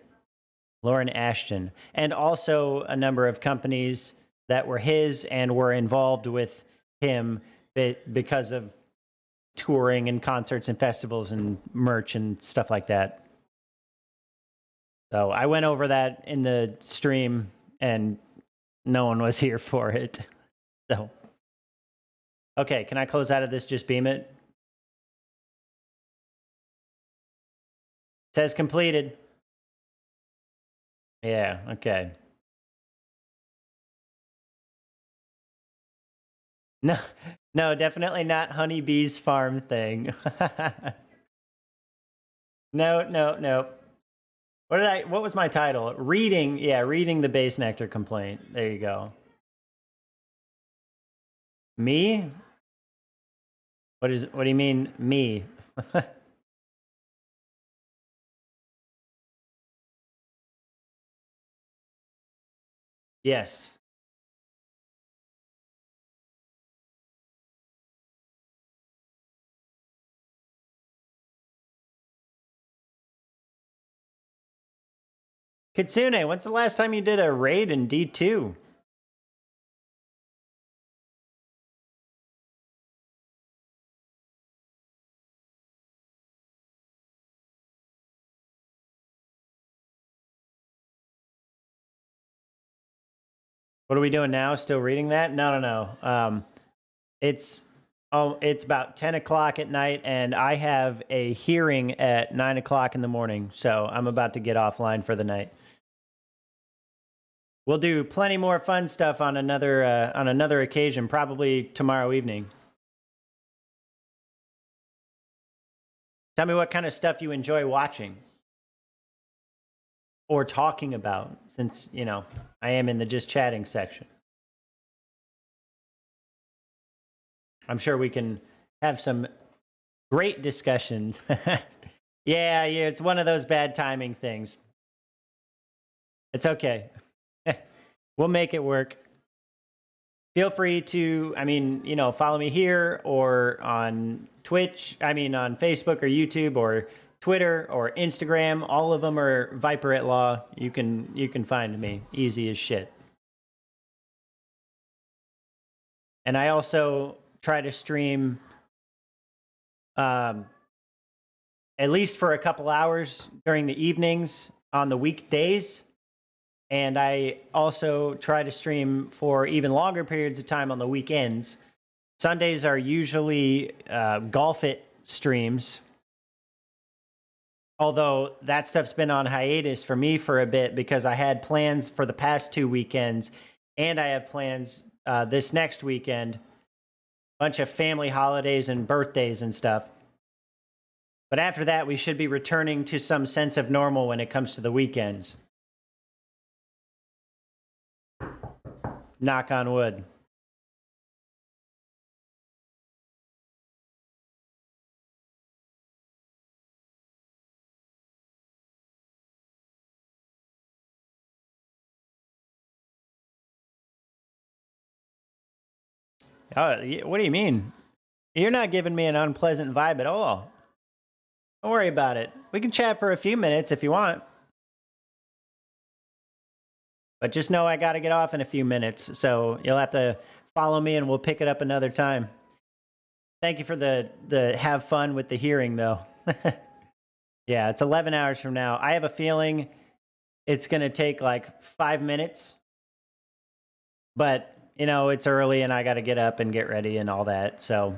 Lauren Ashton, and also a number of companies that were his and were involved with him because of touring and concerts and festivals and merch and stuff like that. So I went over that in the stream and no one was here for it. So, okay, can I close out of this? Just beam it. It says completed. Yeah, okay. No, no, definitely not Honeybee's farm thing. No. What was my title? Reading the Bassnectar complaint. There you go. Me? What do you mean, me? Yes. Kitsune, when's the last time you did a raid in D2? What are we doing now? Still reading that? No. It's about 10 o'clock at night, and I have a hearing at 9 o'clock in the morning, so I'm about to get offline for the night. We'll do plenty more fun stuff on another occasion, probably tomorrow evening. Tell me what kind of stuff you enjoy watching or talking about, since, I am in the just chatting section. I'm sure we can have some great discussions. Yeah, it's one of those bad timing things. It's okay. We'll make it work. Feel free to, follow me here or on Twitch, on Facebook or YouTube or Twitter or Instagram. All of them are Viper at Law. You can find me easy as shit. And I also try to stream at least for a couple hours during the evenings on the weekdays. And I also try to stream for even longer periods of time on the weekends. Sundays are usually golf it streams. Although that stuff's been on hiatus for me for a bit because I had plans for the past 2 weekends and I have plans this next weekend. Bunch of family holidays and birthdays and stuff. But after that, we should be returning to some sense of normal when it comes to the weekends. Knock on wood. Oh, what do you mean? You're not giving me an unpleasant vibe at all. Don't worry about it. We can chat for a few minutes if you want. But just know I got to get off in a few minutes, so you'll have to follow me and we'll pick it up another time. Thank you for the have fun with the hearing, though. Yeah, it's 11 hours from now. I have a feeling it's going to take like 5 minutes. But, you know, it's early and I got to get up and get ready and all that, so...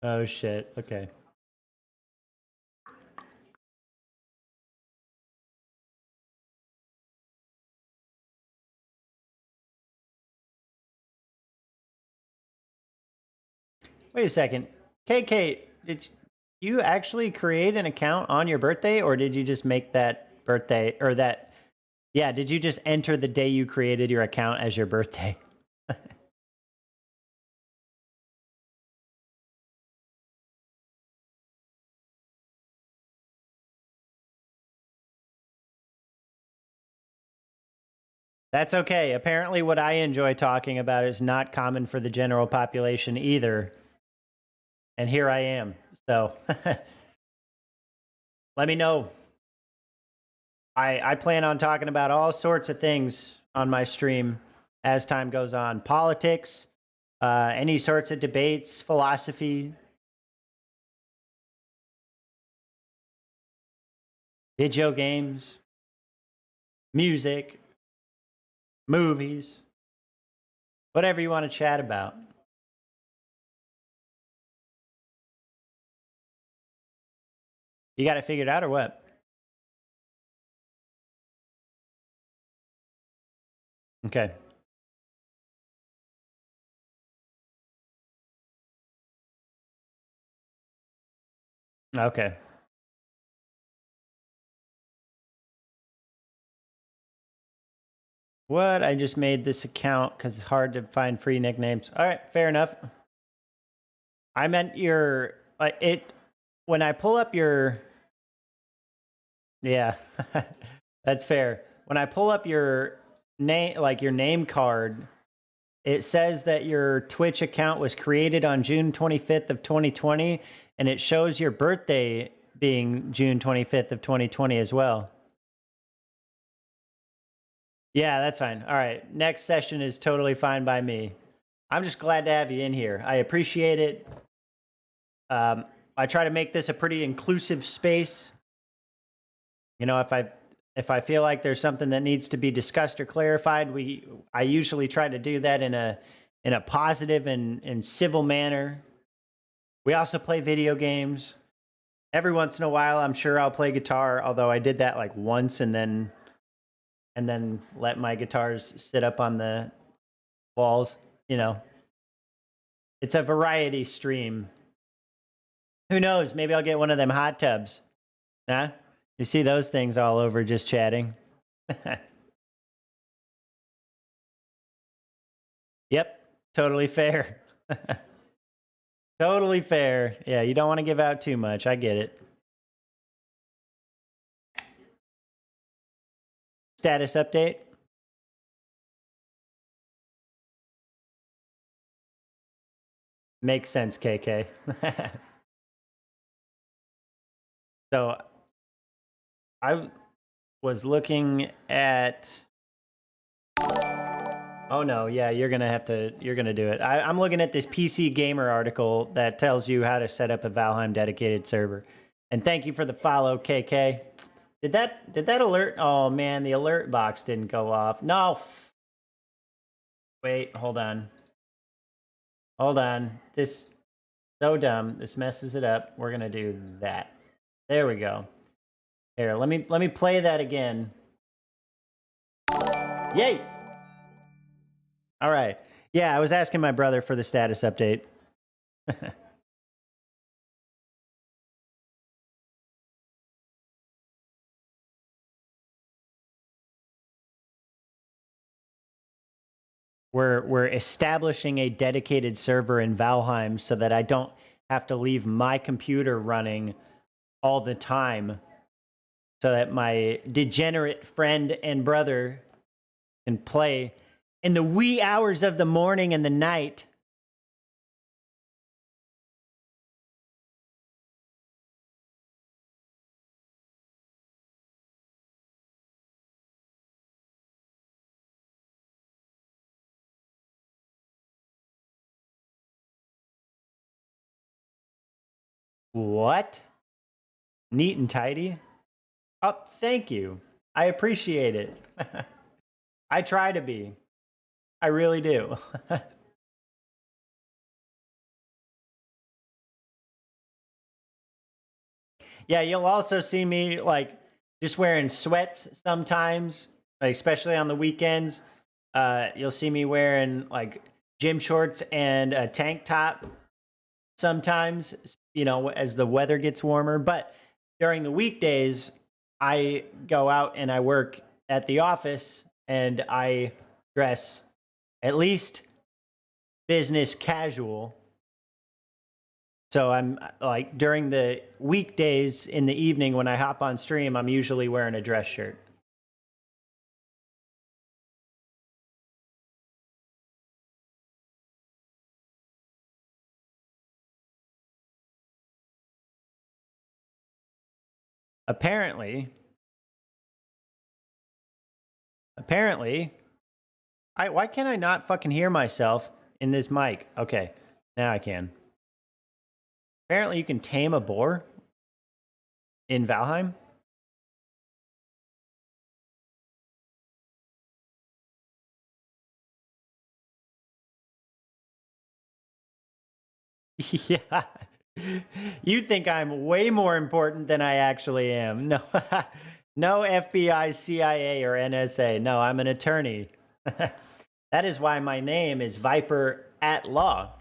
Oh, shit. Okay. Wait a second. KK, did you actually create an account on your birthday, or did you just make that birthday, or that... Yeah, did you just enter the day you created your account as your birthday? That's okay. Apparently what I enjoy talking about is not common for the general population either. And here I am. So let me know. I plan on talking about all sorts of things on my stream as time goes on. Politics, any sorts of debates, philosophy, video games, music, movies, whatever you want to chat about. You got it figured out or what? Okay. Okay. What? I just made this account because it's hard to find free nicknames. All right, fair enough. I meant your it when I pull up your... Yeah, that's fair. When I pull up your name, like your name card, it says that your Twitch account was created on June 25th of 2020, and it shows your birthday being June 25th of 2020 as well. Yeah, that's fine. All right, next session is totally fine by me. I'm just glad to have you in here. I appreciate it. I try to make this a pretty inclusive space. You know, if I feel like there's something that needs to be discussed or clarified, I usually try to do that in a positive and civil manner. We also play video games. Every once in a while, I'm sure I'll play guitar, although I did that like once and then let my guitars sit up on the walls, you know. It's a variety stream. Who knows? Maybe I'll get one of them hot tubs. Huh? You see those things all over just chatting. Yep, totally fair. Totally fair. Yeah, you don't want to give out too much. I get it. Status update. Makes sense, KK. So I was looking at. Oh no, yeah, you're gonna do it. I'm looking at this PC Gamer article that tells you how to set up a Valheim dedicated server. And thank you for the follow, KK. Did that alert? Oh man, the alert box didn't go off. No. Wait, hold on. Hold on. This so dumb. This messes it up. We're gonna do that. There we go. Here, let me play that again. Yay! All right. Yeah, I was asking my brother for the status update. We're establishing a dedicated server in Valheim so that I don't have to leave my computer running all the time, so that my degenerate friend and brother can play in the wee hours of the morning and the night. What? Neat and tidy? Oh, thank you. I appreciate it. I try to be. I really do. Yeah, you'll also see me like just wearing sweats sometimes, like, especially on the weekends. You'll see me wearing like gym shorts and a tank top sometimes, as the weather gets warmer. But during the weekdays, I go out and I work at the office and I dress at least business casual. So I'm like during the weekdays in the evening when I hop on stream, I'm usually wearing a dress shirt. Apparently, why can't I not fucking hear myself in this mic? Okay, now I can. Apparently, you can tame a boar in Valheim. Yeah. You think I'm way more important than I actually am. No, no FBI, CIA, or NSA. No, I'm an attorney. That is why my name is Viper at Law.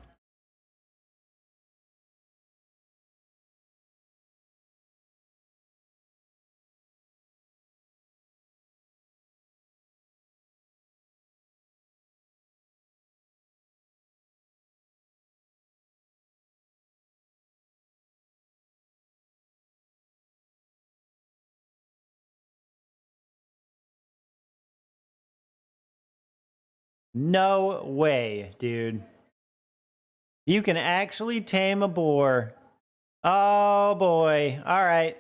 No way, dude. You can actually tame a boar. Oh boy. All right.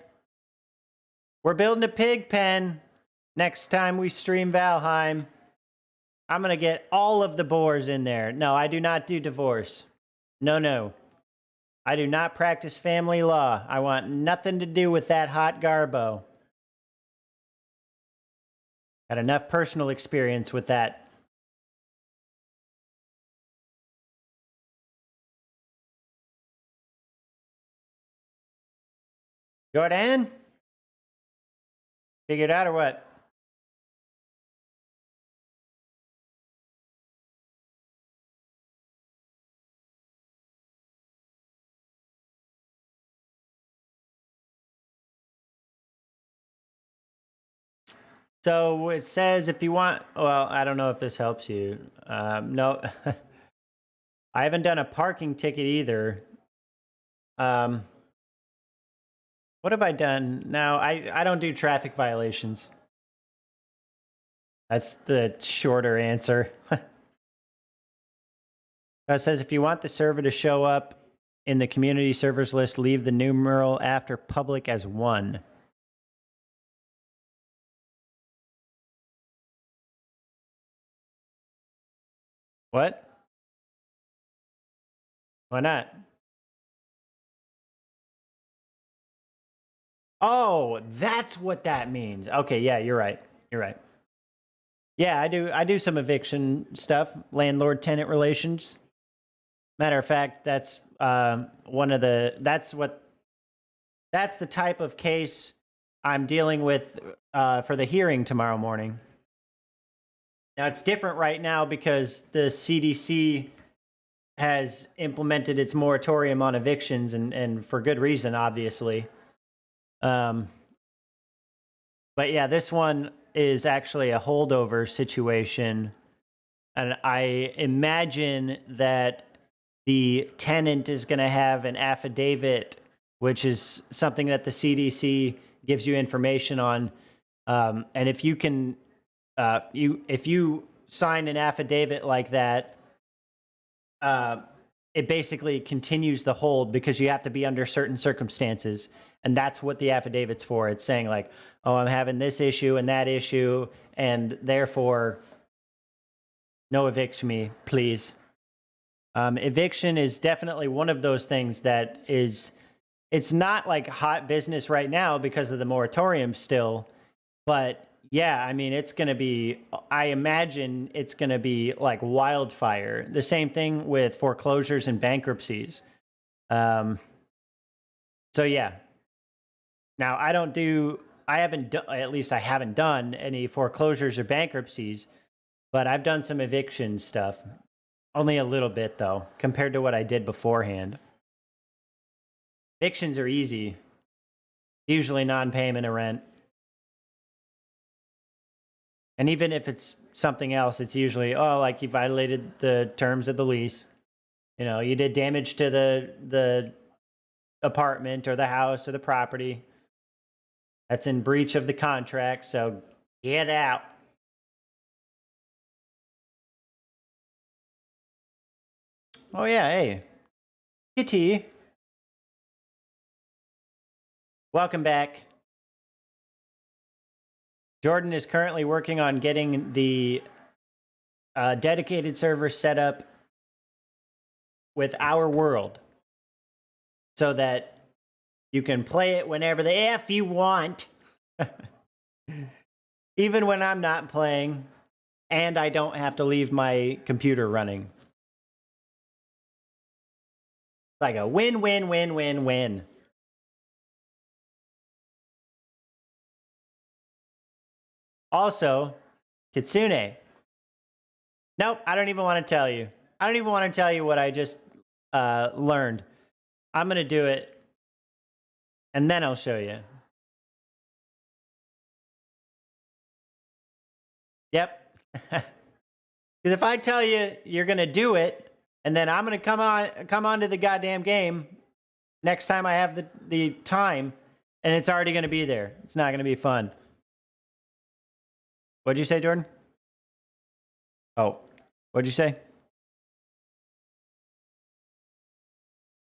We're building a pig pen next time we stream Valheim. I'm going to get all of the boars in there. No, I do not do divorce. No, no. I do not practice family law. I want nothing to do with that hot garbo. Got enough personal experience with that. Jordan? Figured out or what? So it says if you want, well, I don't know if this helps you. No, I haven't done a parking ticket either. What have I done? No, I don't do traffic violations. That's the shorter answer. It says if you want the server to show up in the community servers list, leave the numeral after public as 1. What? Why not? Oh, that's what that means. Okay, yeah, you're right. You're right. Yeah, I do some eviction stuff, landlord tenant relations. Matter of fact, that's that's the type of case I'm dealing with for the hearing tomorrow morning. Now it's different right now because the CDC has implemented its moratorium on evictions, and for good reason, obviously. But yeah, this one is actually a holdover situation. And I imagine that the tenant is going to have an affidavit, which is something that the CDC gives you information on. And if you can, if you sign an affidavit like that, it basically continues the hold because you have to be under certain circumstances. And that's what the affidavit's for. It's saying like, oh, I'm having this issue and that issue, and therefore, no evict me, please. Eviction is definitely one of those things that is, it's not like hot business right now because of the moratorium still, but yeah, I mean, it's going to be, I imagine it's going to be like wildfire. The same thing with foreclosures and bankruptcies. So yeah. Now, I haven't done any foreclosures or bankruptcies, but I've done some eviction stuff. Only a little bit, though, compared to what I did beforehand. Evictions are easy. Usually non-payment of rent. And even if it's something else, it's usually, oh, like you violated the terms of the lease. You know, you did damage to the apartment or the house or the property. That's in breach of the contract, so get out. Oh, yeah, hey. Kitty. Welcome back. Jordan is currently working on getting the dedicated server set up with our world so that you can play it whenever the F you want. Even when I'm not playing and I don't have to leave my computer running. It's like a win, win, win, win, win. Also, Kitsune. Nope, I don't even want to tell you. I don't even want to tell you what I just learned. I'm going to do it, and then I'll show you. Yep. Because if I tell you you're going to do it, and then I'm going to come on to the goddamn game next time I have the time, and it's already going to be there. It's not going to be fun. What'd you say, Jordan? Oh, what'd you say?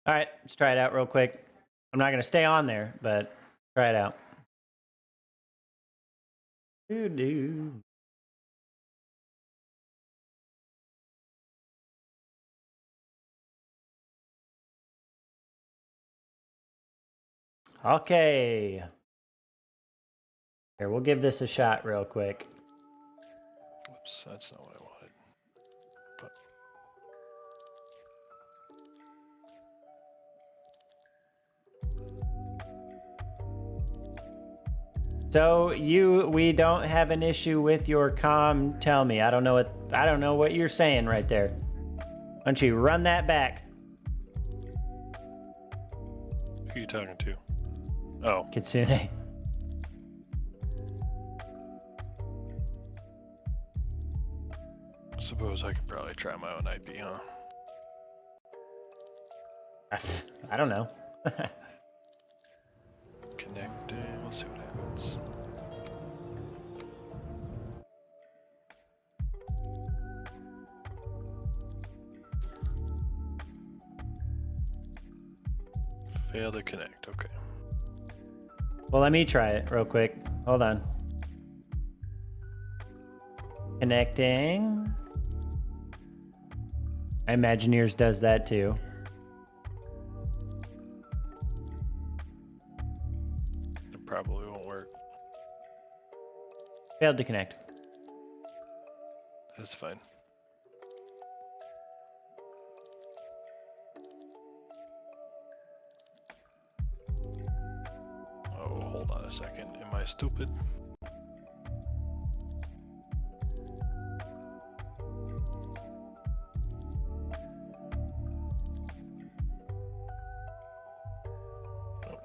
All right, let's try it out real quick. I'm not going to stay on there, but try it out. Doo-doo. Okay. Here, we'll give this a shot real quick. Whoops, that's not what I wanted. But So we don't have an issue with your comm. Tell me, I don't know what you're saying right there. Why don't you run that back? who are you talking to? Oh, Kitsune. I suppose I could probably try my own IP, huh? I don't know. Connecting, let's see what happens. Fail to connect. Okay. Well, let me try it real quick. Hold on. Connecting. I imagine yours does that too. It probably won't work. Failed to connect. That's fine. Oh, hold on a second. Am I stupid? Nope.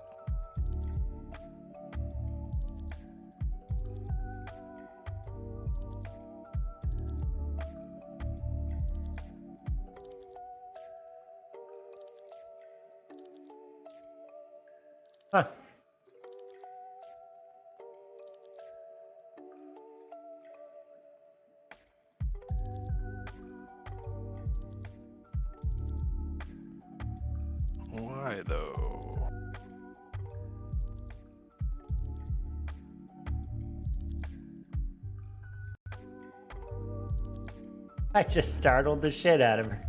Huh. Why though? I just startled the shit out of her.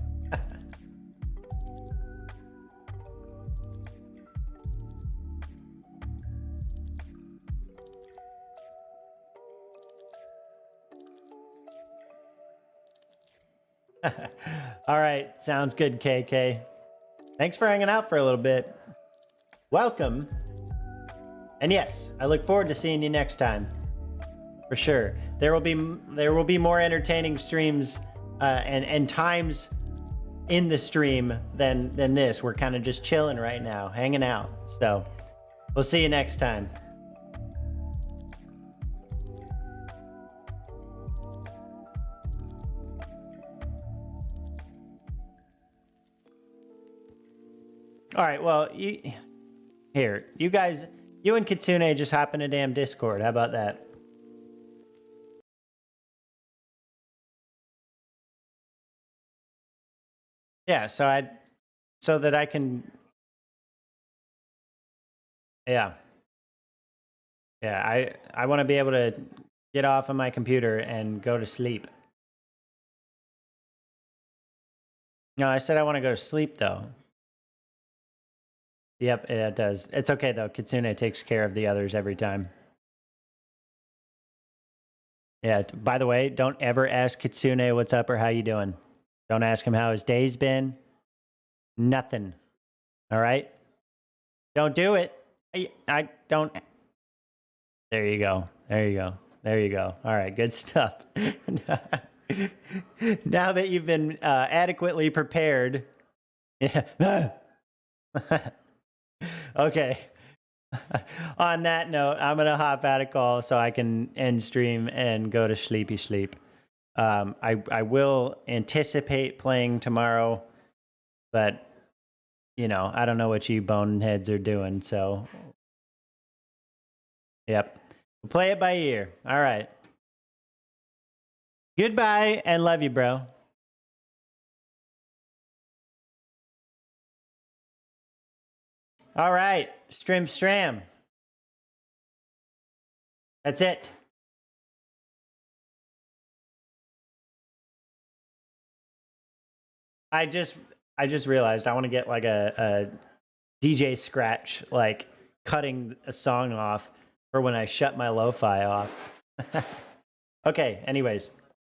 All right, sounds good, KK. Thanks for hanging out for a little bit. Welcome. And yes, I look forward to seeing you next time. For sure. There will be more entertaining streams and times in the stream than this. We're kind of just chilling right now, hanging out. So, we'll see you next time. All right, well, you guys, you and Kitsune just hop in a damn Discord. How about that? Yeah, so that I can, yeah. Yeah, I want to be able to get off of my computer and go to sleep. No, I said I want to go to sleep though. Yep, it does. It's okay though. Kitsune takes care of the others every time. Yeah, by the way, don't ever ask Kitsune what's up or how you doing. Don't ask him how his day's been. Nothing. All right? Don't do it. I don't. There you go. There you go. There you go. All right, good stuff. Now that you've been adequately prepared. Yeah. Okay. On that note, I'm going to hop out of call so I can end stream and go to sleepy sleep. I will anticipate playing tomorrow, but, you know, I don't know what you boneheads are doing, so. Yep. We'll play it by ear. All right. Goodbye and love you, bro. All right. Stram. That's it. I just realized I want to get like a DJ scratch, like cutting a song off for when I shut my lo-fi off. Okay, anyways.